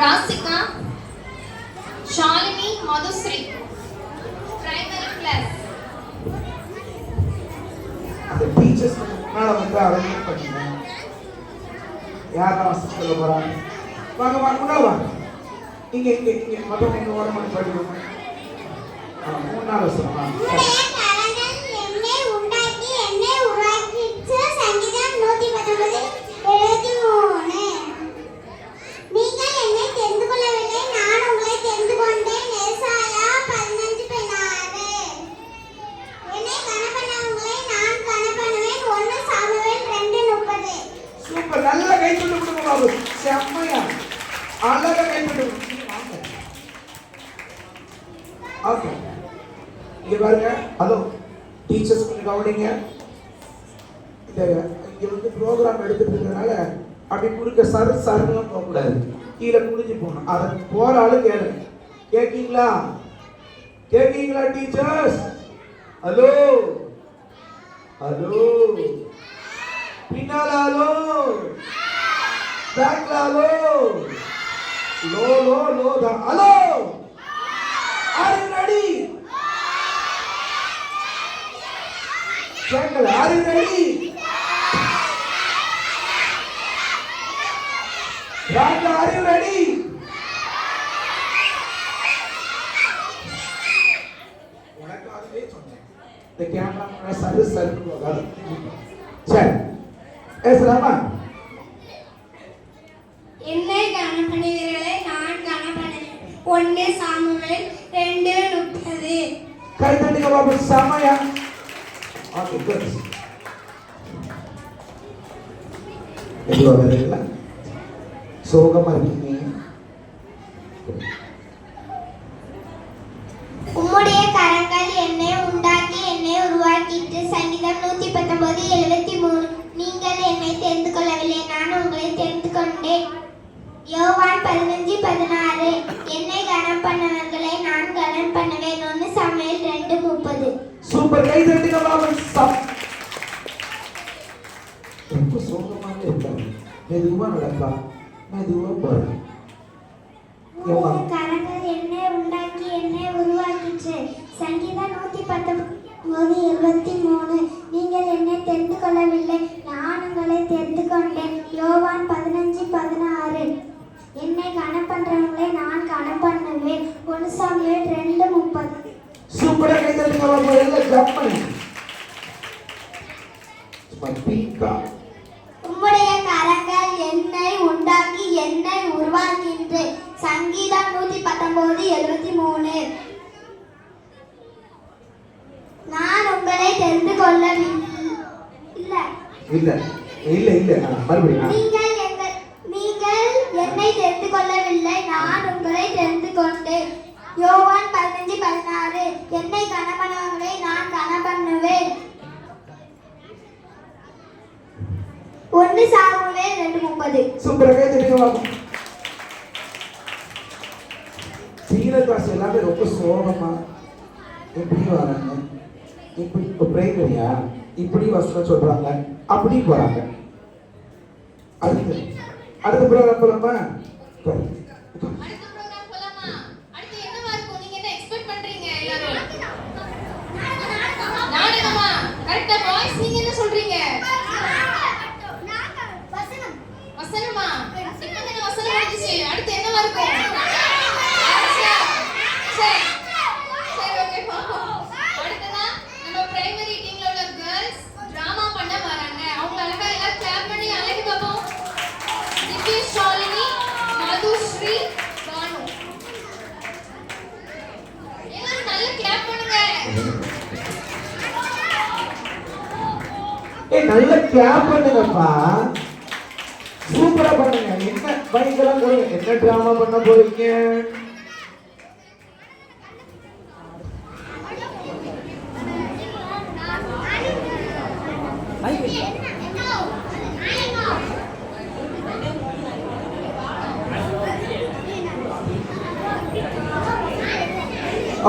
ராசிகா, ஷாலினி, மதுஸ்ரீ, பிரைமரி கிளாஸ். அந்த டீச்சர்ஸ் முன்னால வந்து அரேஞ்ச் பண்ணுங்க. யாரெல்லாம் வசனம் சொல்ல போறாங்க? வாங்க வாங்க முன்னால வாங்க. இங்க இங்க இங்க மொத்தம் இங்க ஒரு மணி படிக்கணும். 3 நாள் வசனம். உம்முடைய கரங்கள் என்னை உண்டாக்கி என்னை உருவாக்கிற்று. சங்கீதம் 119:73. நீங்கள் என்னை தெரிந்து கொள்ளவில்லை, நான் உங்களை தெரிந்து கொண்டேன். ஏசாயா 15:16. என்னை கனப்பண்ணவங்களை நான் கனப்பண்ணுவேன். 1 சாமுவேல் 2:30. சூப்பர், நல்ல கை தட்டு கொடுங்க பாபு. செம்மையா அழகா கை தட்டு கொடுங்க. ஓகே, இங்க பாருங்க. ஹலோ டீச்சர்ஸ், கொஞ்சம் கவனிங்க. இங்க வந்து ப்ரோக்ராம் எடுத்துட்டு இருக்கறனால அப்படி குறுக்க சருலாம் போகக்கூடாது, கீழே குடிஞ்சு போகணும். அதை போற ஆளு கேளுங்க. கேட்கீங்களா? கேட்கீங்களா டீச்சர்ஸ்? ஹலோ ஹலோ, பின்னால ஹலோ, பேக்ல ஹலோ, லோ லோ லோ தான் ஹலோ. Are you ready? கேட்கல. Are you ready? Raja, are you ready? உனக்காகவே சொன்னேன். இந்த கேமரா முன்னாடி சரு போகாது. சரி, பேசலாமா? என்னை கனப்பண்ணுவீர்களே, நான் கனப்பண்ணுவேன். 1 சாமுவேல் 2:30. கை தட்டுங்க பாபு. செமையா. Okay, good. எவ்வளோ வேற சோகமா இருக்கீங்க? உம்முடைய கரங்கள் என்னை உண்டாக்கி என்னை உருவாக்கிற்று. சங்கீதம் 119:73. நீங்கள் என்னை தெரிந்து கொள்ளவில்லை, நான் உங்களை தெரிந்து கொண்டேன். யோவான் 15:16. என்னை கனம் பண்ணவர்களை நான் கனம் பண்ணுவேன். 1 சாமுவேல் 2:30. சூப்பர், கை தட்டுங்க பாபு. ரொம்ப சோகமாவே இருக்காங்க. மெதுவா நடப்பா, மெதுவா போறேன். உம்முடைய கரங்கள் என்னை உண்டாக்கி என்னை உருவாக்கிற்று. சங்கீதம் 119:73. நீங்கள் என்னை தெரிந்து கொள்ளவில்லை, நான் உங்களை தெரிந்து கொண்டேன். யோவான் 15:16. என்னை கனம் பண்றவங்களை நான் கனம் பண்ணுவேன். 1 சாமுவேல் 2:30. சூப்பரா கை தட்டுங்க பாபு. எல்லாம் ஜம்ப் பண்ணுங்க. ஸ்மர்பிகா, உம்முடைய கரங்கள் என்னை உண்டாக்கி என்னை உருவாக்கிற்று. சங்கீதம் 119:73. நான் உங்களை தெரிந்து கொள்ளவில்லை. இல்ல இல்ல இல்ல மறுபடியும். நீங்கள் என்னை தெரிந்து கொள்ளவில்லை, நான் உங்களை தெரிந்து கொண்டேன். யோவான் 15:16. என்னை கனப்பண்ணவர்களை நான் கனப்பண்ணுவேன். 1 சாமுவேல் 2:30. சூப்பரா கை தட்டுங்க பாபு. சீனியர் கிளாஸ் எல்லாமே ரொம்ப சோகமா எப்படி வராங்க, இப்படி பிரைமரியா இப்படி வசனம் சொல்றாங்க, அப்படி போறாங்க. அடுத்த ப்ரோக்ராம் போலாமா? அடுத்த ப்ரோகிராம் போலாமா? அடுத்து என்னவா இருக்கும்? நீங்க என்ன எக்ஸ்பெக்ட் பண்றீங்க எல்லாரும்? நாடகமா? கரெக்ட்டா பாய்ஸ், நீங்க என்ன சொல்றீங்க? வசனமா? இப்பதானே வசனம் முடிஞ்சிச்சு. அடுத்து என்னவா இருக்கும்? சரி ஓகே, பாப்போம். அடுத்ததா நம்ம பிரைமரி டீம்ல உள்ள கேர்ள்ஸ் டிராமா பண்ண வராங்க. அவங்க அழகா எல்லாம் கிளாப் பண்ணி அழகு பாப்போம். திவ்யேஷ், ஷாலினி, மதுஸ்ரீ, பானு. எல்லாரும் நல்ல கிளாப் பண்ணுங்க. நல்ல கிளாப் பண்ணுங்கப்பா. சூப்பரா பண்ணுங்க. என்ன பயங்கரம் போறீங்க? என்ன டிராமா பண்ண போறீங்க?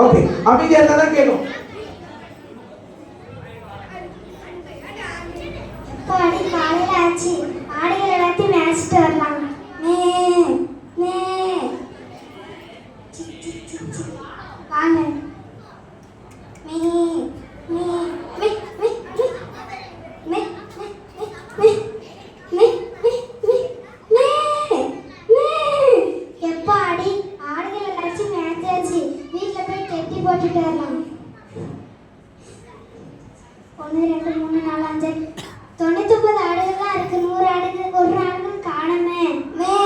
ஓகே, அமைதியா இருந்தா தான் கேட்கும். 1 2 3 4 5 99 ஆடுகள்லாம் இருக்கு. 100 ஆடுகள், ஒரு ஆடுகள் காணுமே. மே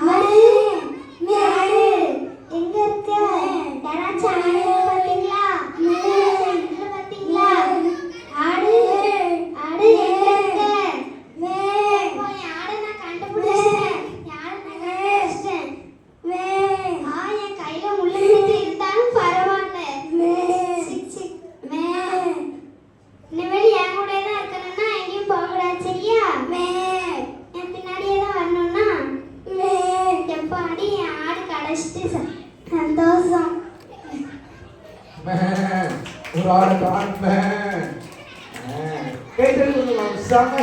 ஆடு மே ஆடு எங்க இருக்கு? யாராச்சும் ஆடு பாத்தீங்களா? மே பாத்தீங்களா? ஆடு ஆடு எங்க இருக்கு? மே ஆடு நான் கண்டுபிடிச்சேன். யாரு நான் கண்டுபிடிச்சேன். மே என் கையில முள்ளு குத்தி இருந்தாலும் பரவாயில்ல. மே மே இனிமேல் என் கூட தான் இருக்கணும்னா எங்கேயும் போகக்கூடாது, சரியா? மே என் பின்னாடியே தான் வரணும்னா மே எப்பாடி என் ஆடு கடைச்சிட்டு சந்தோஷம். ஒரு ஆடு காண்பேன். கைதல் கொஞ்சம் செம.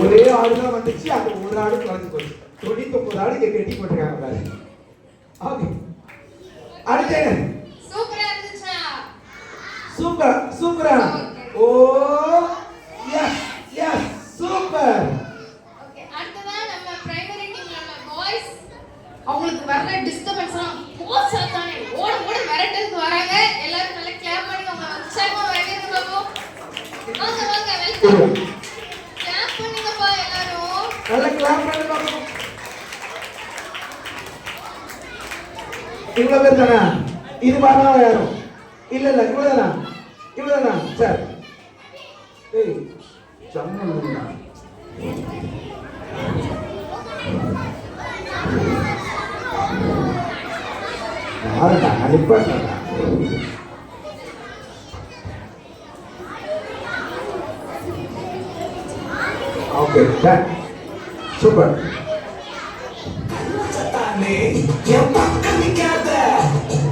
ஒரே ஆடுதான் வந்துச்சு, அந்த ஒரு ஆடு குறைஞ்சு போச்சு. 99 ஆடு இங்க கட்டி போட்டுருக்காங்க பாரு. ஓகே, அடுத்து சூப்பரா இருந்துச்சா? சூப்பர் சூப்பரா. ஓ எஸ் எஸ் சூப்பர். ஓகே, அடுத்ததா நம்ம பிரைமரி டீம்ல உள்ள பாய்ஸ் அவங்களுக்கு வர்ற டிஸ்டர்பன்ஸ்லாம் போச்சா தானே ஓட ஓட விரட்டுறதுக்கு வராங்க. எல்லாரும் நல்லா கிளாப் பண்ணி அவங்க உற்சாகமா வரவேற்க பாப்போம். வாங்க வாங்க, வெல்கம். கிளாப் பண்ணுங்கப்பா எல்லாரும். நல்ல கிளாப் பண்ணி பாப்போம். இவ்வளவு பேர் தானா? இது பாருங்க யாரும் இல்ல இல்ல இவ்வளவுதானா? இவ்வளவுதானா? சரி. ஏய் சம்மந்தா யாரடா அனுப்படா? Okay done super. தானே என் பக்கம் நிக்காத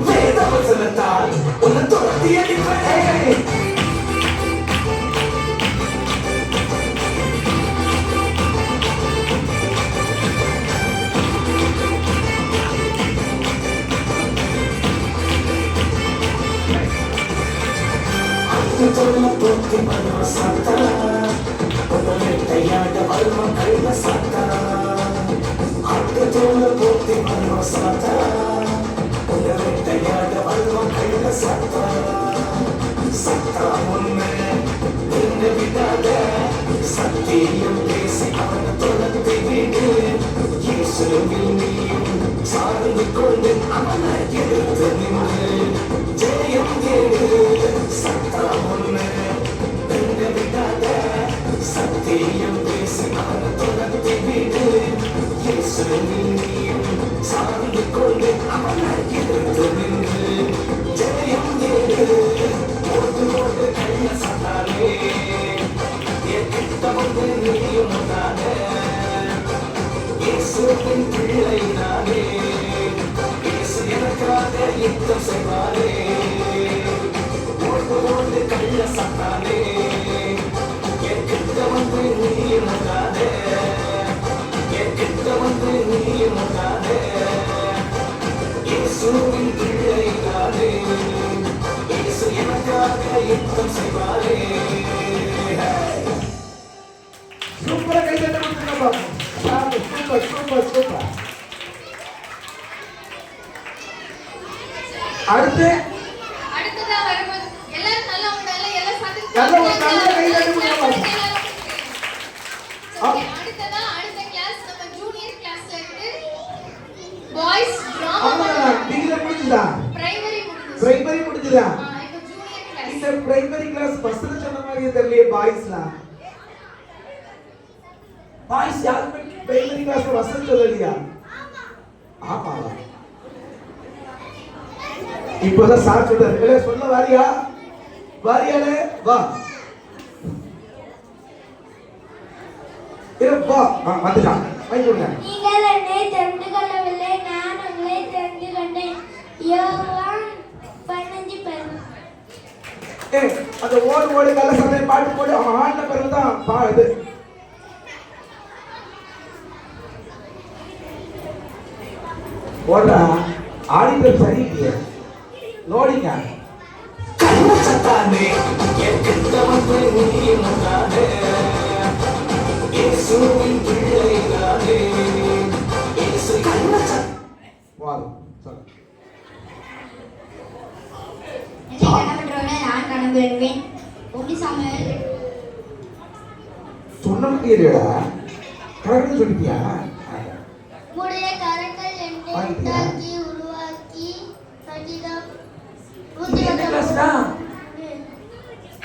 வேத வசனத்தால் உன்னை துரத்தி அடிப்பேன். சொல்ல போட்டி பண்ணுவ சாத்தா உன்னை கையாட வரும கழுவ சாத்தா. ஆட்டத்தோட போட்டி பண்ணுவ சாத்தா உன்னை கையாட வரும கழுவ சாத்தா. சத்தா உன்னை நின்ன விடாத சத்தியம் பேசி அவனை தொடர்ந்து விடு. இயேசுவில் நீயும் சார்ந்து கொண்டு அவனை எதிர்த்து நின்று ஜெயம் கேடு. சத்தா உன்னை நின்ன விடாத சத்தியம் பேசி அவனை தொடர்ந்து விடு. இயேசுவில் நீயும் சார்ந்து கொண்டு அவனை எதிர்த்து நின்று ஜெயம் கேடு. ஓடு ஓடு கைய சத்தானே என் கிட்ட வந்து நீயும் உண்டானே. இயேசுவின் பிள்ளை நானே, இயேசு எனக்காக யுத்தம் செய்வாரே. ஓடு ஓடு கள்ள சத்தானே என் கிட்ட வந்து நீயும் உண்டானே. என் கிட்ட வந்து நீயும் உண்டானே. இயேசுவின் பிள்ளை நானே, இயேசு எனக்காக யுத்தம் செய்வாரே. சூப்பரா கை தட்ட கொடுத்துங்க பாப்போம். Super super super. அடுத்து அடுத்ததா வரும்போது எல்லாரும் நல்லா உங்க எல்லாம் சத்தம் நல்ல ஒரு நல்ல கை தட்ட கொடுங்க பாப்போம். ஓகே, அடுத்ததா அடுத்த கிளாஸ் நம்ம ஜூனியர் கிளாஸ்ல இருந்து பாய்ஸ் டிராமா அவ்வளவுதான். டிகிரி முடிஞ்சுதா? பிரைமரி முடிஞ்சு. பிரைமரி முடிஞ்சுதா? இப்போ ஜூனியர் கிளாஸ். இந்த பிரைமரி கிளாஸ் பஸ்ல சொன்ன மாதிரியே தெரியலையே பாய்ஸ்லாம். பாய்ஸ் யாருமே பிரைமரி கிளாஸ்ல வசனம் சொல்லலையா? ஆமா. இப்போதான் சார் சொல்றாரு, சொல்ல வாரியா? வாரியாலே வா. வா வந்துட்டான். வைங்க. நீங்கள் என்னை தெரிந்து கொள்ளவில்லை, நான் உங்களை தெரிந்து கொண்டேன். யோவான் 15:10. ஏய் அந்த ஓடு ஓடு கள்ள சண்டை பாட்டு போடு. அவன் ஆடின பிறகுதான் இது ஓடுறா. ஆடிட்டு சரியில்லையே லோடிங்க. கண்ணச்சத்தானே என் கிட்ட வந்து நீயும் உண்டானே. இயேசுவின் பிள்ளை நானே, இயேசு கண்ணச்சத் வாது சொல்லு. என்ன பண்றோன்னு நான் வேண்டுவேன். ஒன்று சாமுவேல் சொன்ன கேளுடா, கரெக்டாக சொல்லிட்டியா? உம்முடைய கரங்கள் என்னை உண்டாக்கி உருவாக்கி சங்கீதம் இது என்ன கிளாஸ்டா?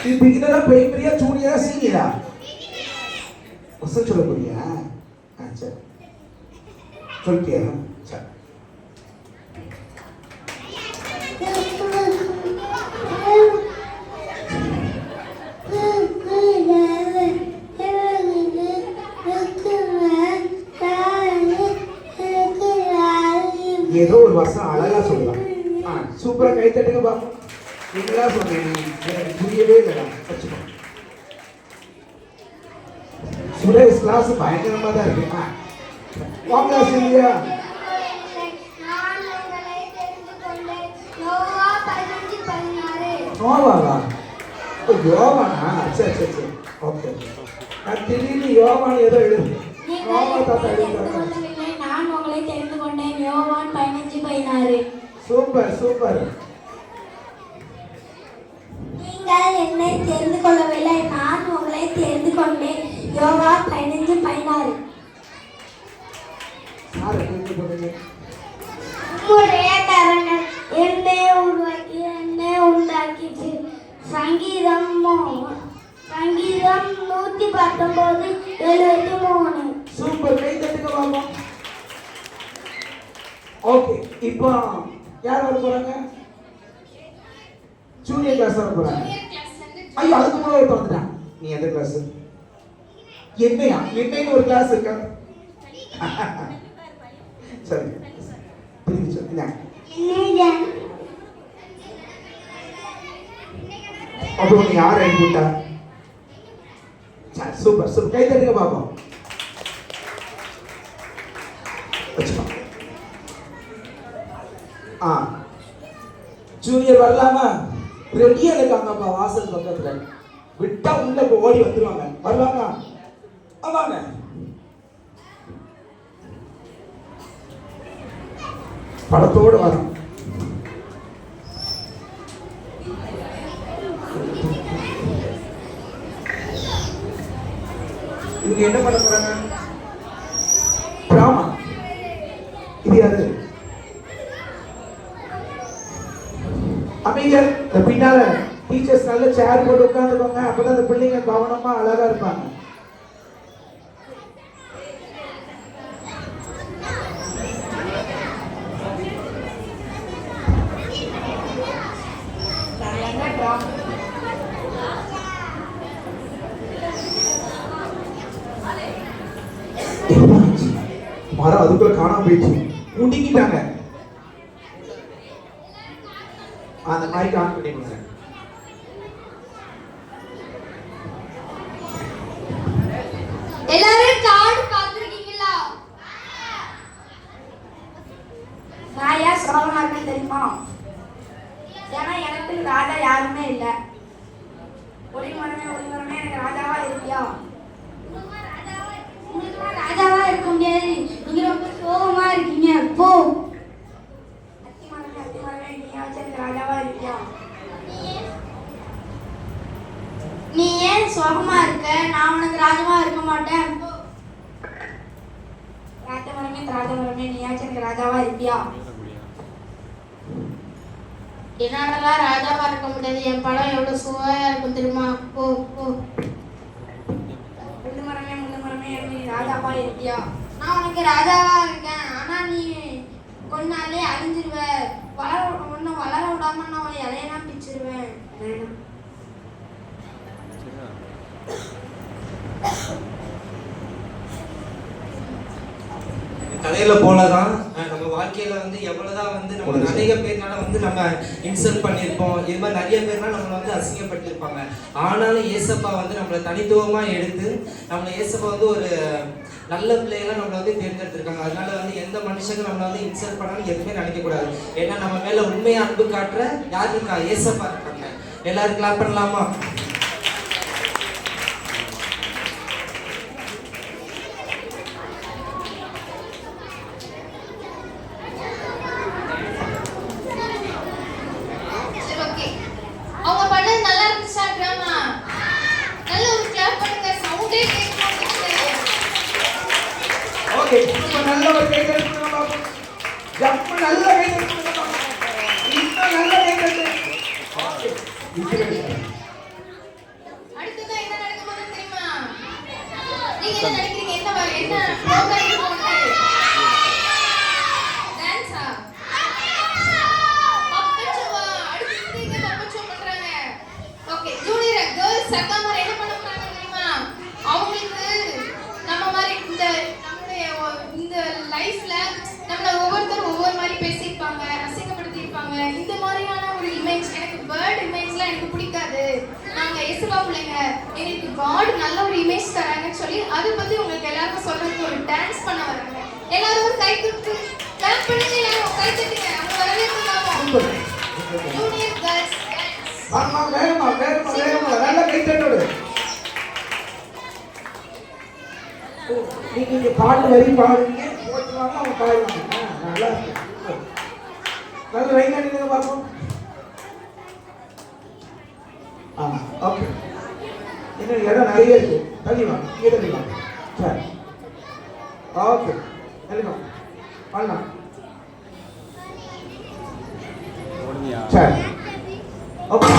இது பிகினரா, பிரைமரியா, ஜூனியரா, சீனியரா? சொல்ல போறியா? சரி சொல்லிட்டியா? சரி. ஏதோ ஒரு வருஷம் அழகா சொல்லலாம். சூப்பரா கை தட்டுங்க பாப்போம். என்னடா சொன்னேன் நீ? எனக்கு புரியவே இல்லைடா. வச்சுக்கோ. சுரேஷ் கிளாஸ் பயங்கரமா தான் இருக்கு. வாங்க சிந்தியா. நான் உங்களை தெரிந்து கொண்டேன். யோவா 15:16. நோவாவா? யோவானா? சரி சரி சரி. ஓகே. நான் திடீர்னு யோவான் ஏதோ எழுது. நோவா தாத்தா எழுதுறாங்க. நான் உங்களை தெரிந்து கொண்டேன். யோவான் 15:16. Super super. நீங்கள் என்னை தெரிந்து கொள்ளவில்லை, நான் உங்களை தெரிந்து கொண்டேன். யோவா 15:16. யாரை தெரிந்து கொண்டீங்க? உம்முடைய கரங்கள் என்னை உருவாக்கி என்னை உண்டாக்கிச்சு. சங்கீதம் 119:73. சூப்பர், கை தட்டுங்க பாப்போம். ஓகே, இப்போ யார் வர போறாங்க? ஜூனியர் கிளாஸ் வர போறாங்க. ஐயோ, அதுக்கு முன்னாடி வந்துட்டான். நீ எந்த கிளாஸ்? என்னையா? என்னைன்னு ஒரு கிளாஸ் இருக்கா? சரி, திரும்பி சொல்லுங்க. அப்போ நீ யார் அனுப்பிவிட்டா? சரி, சூப்பர் சூப்பர், கை தட்டுங்க பாப்போம். வச்சுக்கோ. ஜூனியர் வரலாமா? ரெடியா இருக்காங்கப்பா வாசல் பக்கத்துல. விட்டா உள்ள ஓடி வந்துருவாங்க. வரலாமா? ஆமாங்க. படத்தோடு வரும். இவங்க என்ன பண்ண போறாங்க? டிராமா. இது யாரு? அமைதியா இந்த பின்னால டீச்சர்ஸ் நல்ல சேர் போட்டு உட்காந்துக்கோங்க. அப்பதான் அந்த பிள்ளைங்க கவனமா அழகா இருப்பாங்க. மரம் அதுக்குள்ள காணாம போயிடுச்சு. முண்டிக்கிட்டாங்க. அந்த மைக் ஆன் பண்ணிடுங்க. எல்லாரும் கார்டு பார்த்திருக்கீங்களா? நான் ஏன் சோகமா இருக்கேன் தெரியுமா? ஏன்னா எனக்கு ராஜா யாருமே இல்லை. ஒளிமரமே எனக்கு ராஜாவா இருக்கியா? உங்களுக்கு ராஜாவா இருக்க முடியாது. நீங்க ரொம்ப சோகமா இருக்கீங்க. போ. அத்திமரமே நீயாச்சும் எனக்கு ராஜாவா இருக்கியா? நீ ஏன் சோகமா இருக்க? நான் உனக்கு ராஜாவா இருக்க மாட்டேன். ராஜமரமே நீயாச்சும் எனக்கு ராஜாவா இருக்கியா? என்னாலதான் ராஜாவா இருக்க முடியாது. என் படம் எவ்வளவு சுவையா இருக்கும் தெரியுமா? போ போ. முள்ளு மரமே நீ ராஜாவா இருக்கியா? நான் உனக்கு ராஜாவா இருக்கேன். ஆனா நீ கொஞ்ச நாளே அழிஞ்சிருவ. உன்னை வளர விடாம நான் உன்னை இலையெல்லாம் பிச்சிருவேன். கதையில போலதான் நம்ம வாழ்க்கையில வந்து எவ்வளவுதான் வந்து நம்ம நிறைய பேர்னால வந்து நம்ம இன்சல்ட் பண்ணியிருப்போம். இது மாதிரி நிறைய பேர்னால நம்மளை வந்து அசிங்கப்பட்டிருப்பாங்க. ஆனாலும் ஏசப்பா வந்து நம்மளை தனித்துவமா எடுத்து நம்மளை ஏசப்பா வந்து ஒரு நல்ல பிள்ளைகளை நம்மளை வந்து தேர்ந்தெடுத்திருக்காங்க. அதனால வந்து எந்த மனுஷங்க நம்மளை வந்து இன்சல்ட் பண்ணாலும் எதுவுமே நினைக்கக்கூடாது. ஏன்னா நம்ம மேல உண்மையா அன்பு காட்டுற யார் இருக்கா? ஏசப்பா இருக்காங்க. எல்லாரும் கிளாப் பண்ணலாமா? அவங்க பண்ணது நல்லா இருந்துச்சு. ஓகே, இப்ப நல்ல ஒரு கை தட்டு கொடுங்க பாப்போம். ஜம்ப் நல்ல கை தட்டு கொடுங்க பாப்போம். இன்னும் நல்ல கை தட்டு. ஓகே, அடுத்ததா என்ன நடக்க போகுது தெரியுமா? நீங்க என்ன நினைக்கிறீங்க? என்ன ப்ரோகிராம் இருக்கு உங்களுக்கு? டான்ஸா? பப்பச்சோவா? அடுத்து இங்க பப்பச்சோ பண்றாங்க. ஓகே, ஜூனியர் கேர்ள்ஸ் அக்கா மாதிரி என்ன பண்ண போறாங்க தெரியுமா? அவங்களுக்கு நம்ம மாதிரி இந்த லைஃப்ல நம்மள ஒவ்வொருத்தரும் ஒவ்வொரு மாதிரி பேசியிருப்பாங்க, அசிங்கப்படுத்தியிருப்பாங்க. இந்த மாதிரியான ஒரு இமேஜ், எனக்கு பேர்ட் இமேஜ்லாம் எனக்கு பிடிக்காது, நாங்க இயேசுவா பிள்ளைங்க, எனக்கு காட் நல்ல ஒரு இமேஜ் தராங்கன்னு சொல்லி அதை பத்தி உங்களுக்கு எல்லாருக்கும் சொல்றதுக்கு ஒரு டான்ஸ் பண்ண வராங்க. எல்லாரும் ஒரு கை தட்டு கிளாப் பண்ணுங்க, எல்லாரும் கை தட்டுங்க, அவங்க வரவேற்கலாம். Junior girls dance. ஆமா, வேகமா நல்ல கை தட்டு விடு. நீங்க பாட்டு வரி பாடுறீங்க, போட்டுவாங்க, அவங்க பாடுவாங்க. நல்லா இருக்கு. நல்ல ரைட் அடிங்க பாப்போம். ஓகே, இன்னும் இடம் நிறைய இருக்கு. தள்ளி வாங்க, இங்கே தள்ளி வாங்க. சரி, ஓகே, தள்ளி வாங்க, பண்ணலாம். சரி, ஓகே.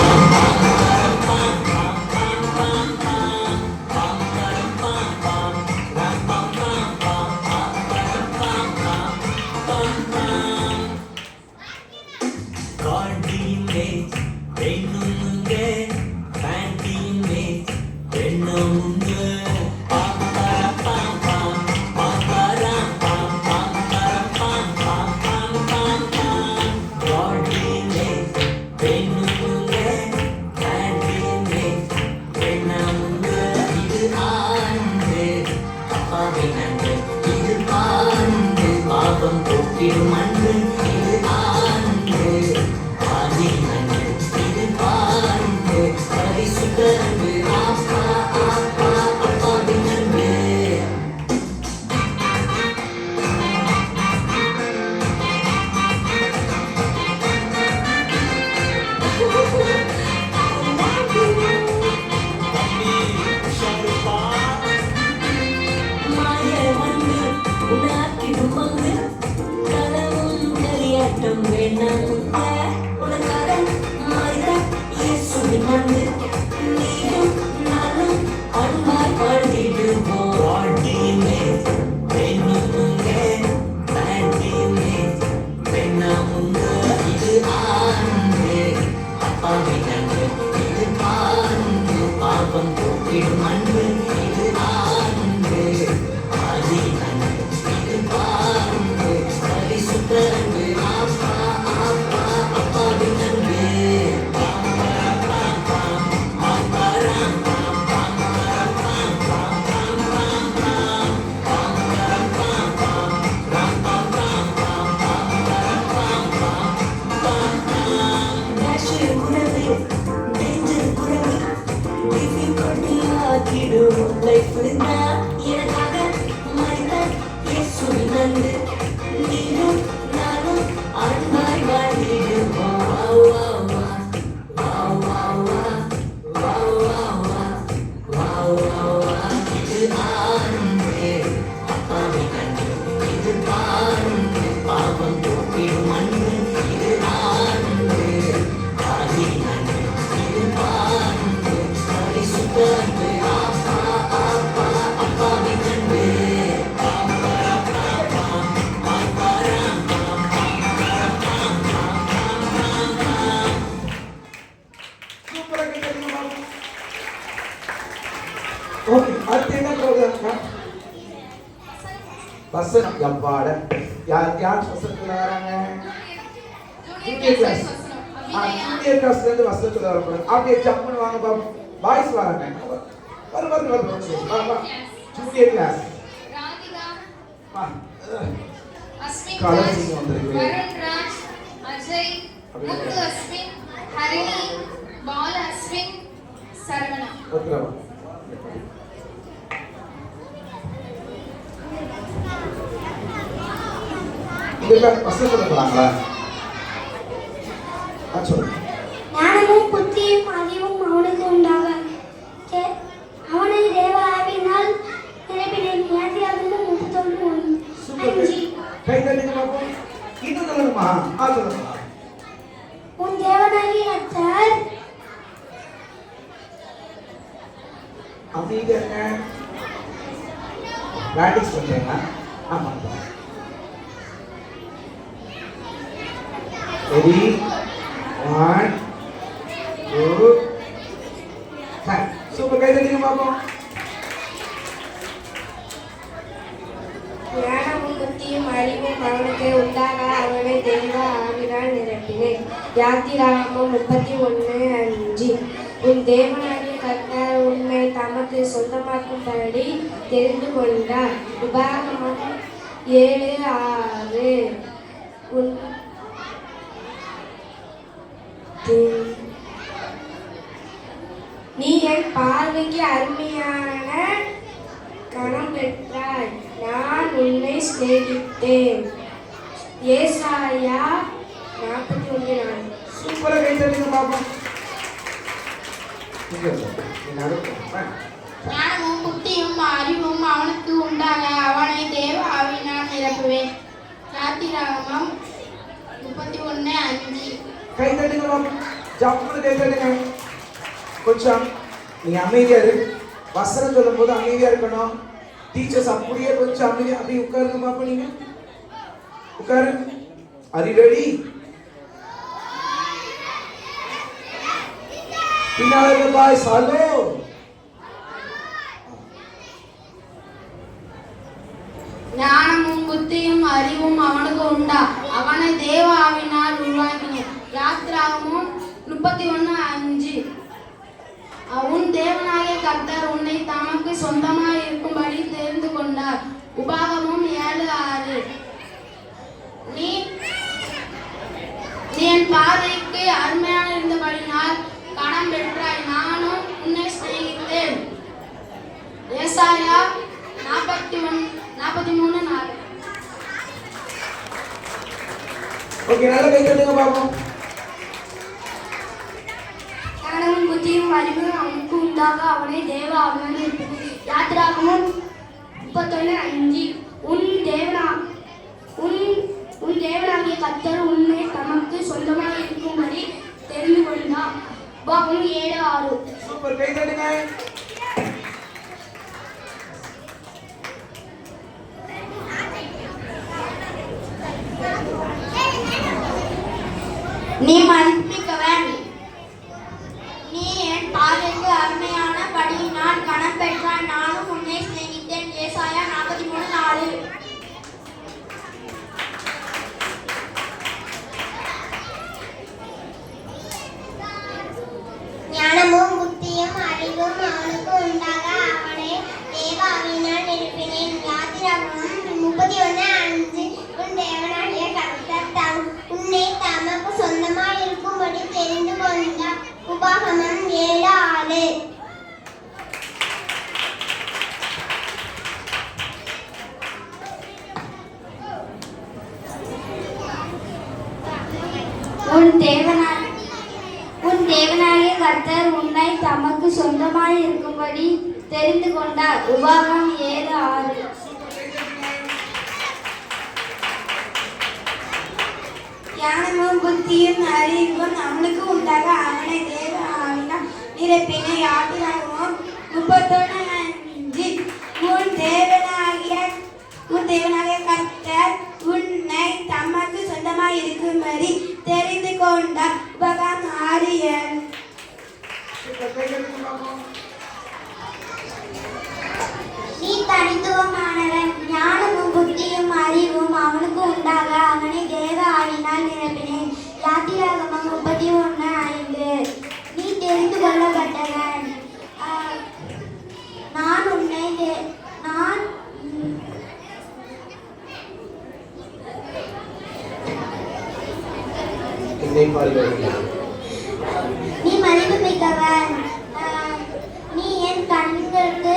ஓகே, அடுத்து என்ன ப்ரோக்ராம்? வசனம். எப்பாட யார் வசனத்துல வராங்க? Junior class. ஜூனியர் கிளாஸ்ல இருந்து வசனத்துல வரப்போறாங்க. அப்படியே ஜம்ப் பண்ணி வாங்க பாப்போம். பாய்ஸ் வராங்க. வர ஜூனியர் கிளாஸ். ராதிகா, அஸ்மின், கலர்ஸிங் வந்திருக்கு. வருண் ராஜ், அஜய், முத்து அஸ்வின், ஹரிணி, பால அஸ்வின், சரவணா. ஓகேவா? இதெல்லாம் வசனத்துல போறாங்களா? சொல்லுங்க. ஞானமும் புத்தியும் அறிவும் அவனுக்கு உண்டாக அவனை தேவ ஆவியினால் நிரப்பினேன். 31:1 அமைதியா இருங்க. பிராக்டிஸ் பண்றீங்களா? ஆமா. ரெடி, 1 2 3. சூப்பர், கை தட்டுங்க பாப்போம். ஞானமும் புத்தியும் அறிவும் அவனுக்கு உண்டாக அவனை தெய்வ ஆவினால் நிரப்பினேன். யாத்திராகமம் 31:5. உன் தேவனாகிய கர்த்தர் உன்னை தமக்கு சொந்தமாக்கும்படி தெரிந்து கொண்டார். உபாகமம் 7:6. நீ என் பார்வைக்கு அருமையான கணம் பெற்றாய், நான் உன்னை சிநேகித்தேன். ஏசாயா 41:4. சூப்பரா கை தட்டுங்க பாப்போம். ஞானமும் புத்தியும் அறிவும் அவனுக்கு உண்டாக அவனை தேவ ஆவியினால் நிரப்புவேன். யாத்திராகமம் 31:5. கை தட்டுங்க பாப்போம். ஜம்முன்னு கை தட்டுங்க. கொஞ்சம் நீங்க அமைதியா இரு. வசனம் சொல்லும் போது அமைதியா இருக்கணும். டீச்சர்ஸ் அப்படியே கொஞ்சம் அமைதியா அப்படியே உட்காருங்க பாப்போம். நீங்க உட்காரு. Are you ready? பின்னால பாய்ஸ் ஹலோ. ஞானமும் புத்தியும் அறிவும் அவனுக்கு உண்டா அவனை தேவ ஆவியினால் உருவாக்கினேன். யாத்திராகமம் 31:5. உன் தேவனாகிய கர்த்தர் உன்னை தமக்கு சொந்தமாய் இருக்கும்படி தெரிந்து கொண்டார். உபாகமம் 7:6. நீ என் பார்வைக்கு அருமையான இருந்தபடினால் கணம் பெற்றாய், நானும் உன்னை சிநேகித்தேன். ஏசாயா 43:4. ஓகே, நல்ல கை தட்டுங்க பாப்போம். ஞானமும் புத்தியும் அறிவும் அவனுக்கு உண்டாக அவனை தேவ ஆவியினால் நிரப்பினேன். யாத்திராகமம் 31:5. உன் தேவனாகிய கர்த்தர் உன்னை தமக்கு சொந்தமாக இருக்கும்படி தெரிந்து கொண்டார். உபாகமம் 7:6. சூப்பர், கை தட்டுங்க. நீ மதிப்பிக்கவன், நீ என் பார்வைக்கு அருமையான படியினால் கணம் பெற்றாய், நானும் உன்னை சிநேகித்தேன். ஏசாயா 43:4. ஞானமும் புத்தியும் அறிவும் அவனுக்கு உண்டாக அவனை தேவ ஆவியினால் நிரப்பினேன். யாத்திராகமம் 31:5. உன் தேவனாகிய கர்த்தர் உன்னை தமக்கு சொந்தமாய் இருக்கும்படி தெரிந்து கொண்டார். உபாகமம் 7:6. உன் தேவனாகிய கர்த்தர் உன்னை தமக்கு சொந்தமாய் இருக்கும்படி தெரிந்து கொண்டார். உபாகமம் 7:6. ஞானமும் புத்தியும் அறிவும் அவனுக்கு உண்டாக அவனை தேவ ஆவியினால் நிரப்பினேன். யாத்திராகமம் 31:5. உன் தேவனாகிய கர்த்தர் உன்னை தமக்கு சொந்தமாய் இருக்கும்படி தெரிந்து கொண்டார். உபாகமம் 6:7. நீ தனித்துவமானவன், ஞானமும் புத்தியும் அறிவும் அவனுக்கு உண்டாக அவனை தேவ ஆவியினால் நிரப்பினேன். யாத்திராகமம் 31:5. நீ தெரிந்து கொள்ளப்பட்டவன், நான் உன்னை நீ மதிப்பு மிக்கவன், நீ என் கண்களுக்கு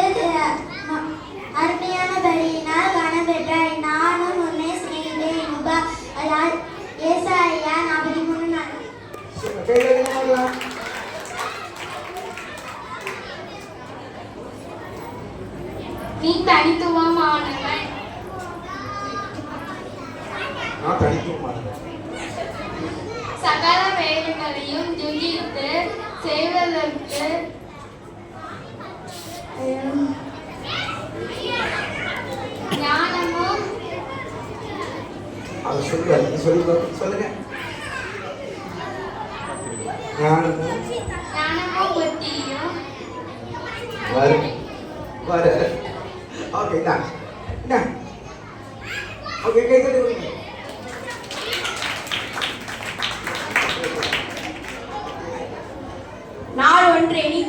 அருமையானபடியினால் கணம் பெற்றாய், நானும் உன்னை சிநேகித்தேன். ஏசாயா 43:4. நீ தனித்துவமானவன், சகல வேலைகளையும் ஜெயித்து செய்வதற்கு ஞானமும் அவர் சொல்லுவார், நீ சொல்லுங்க. ஞானமும் புத்தியும் வர ஓகே ஓகே கை தட்டி கொடுங்க. நாள் ஒன்று எண்ணி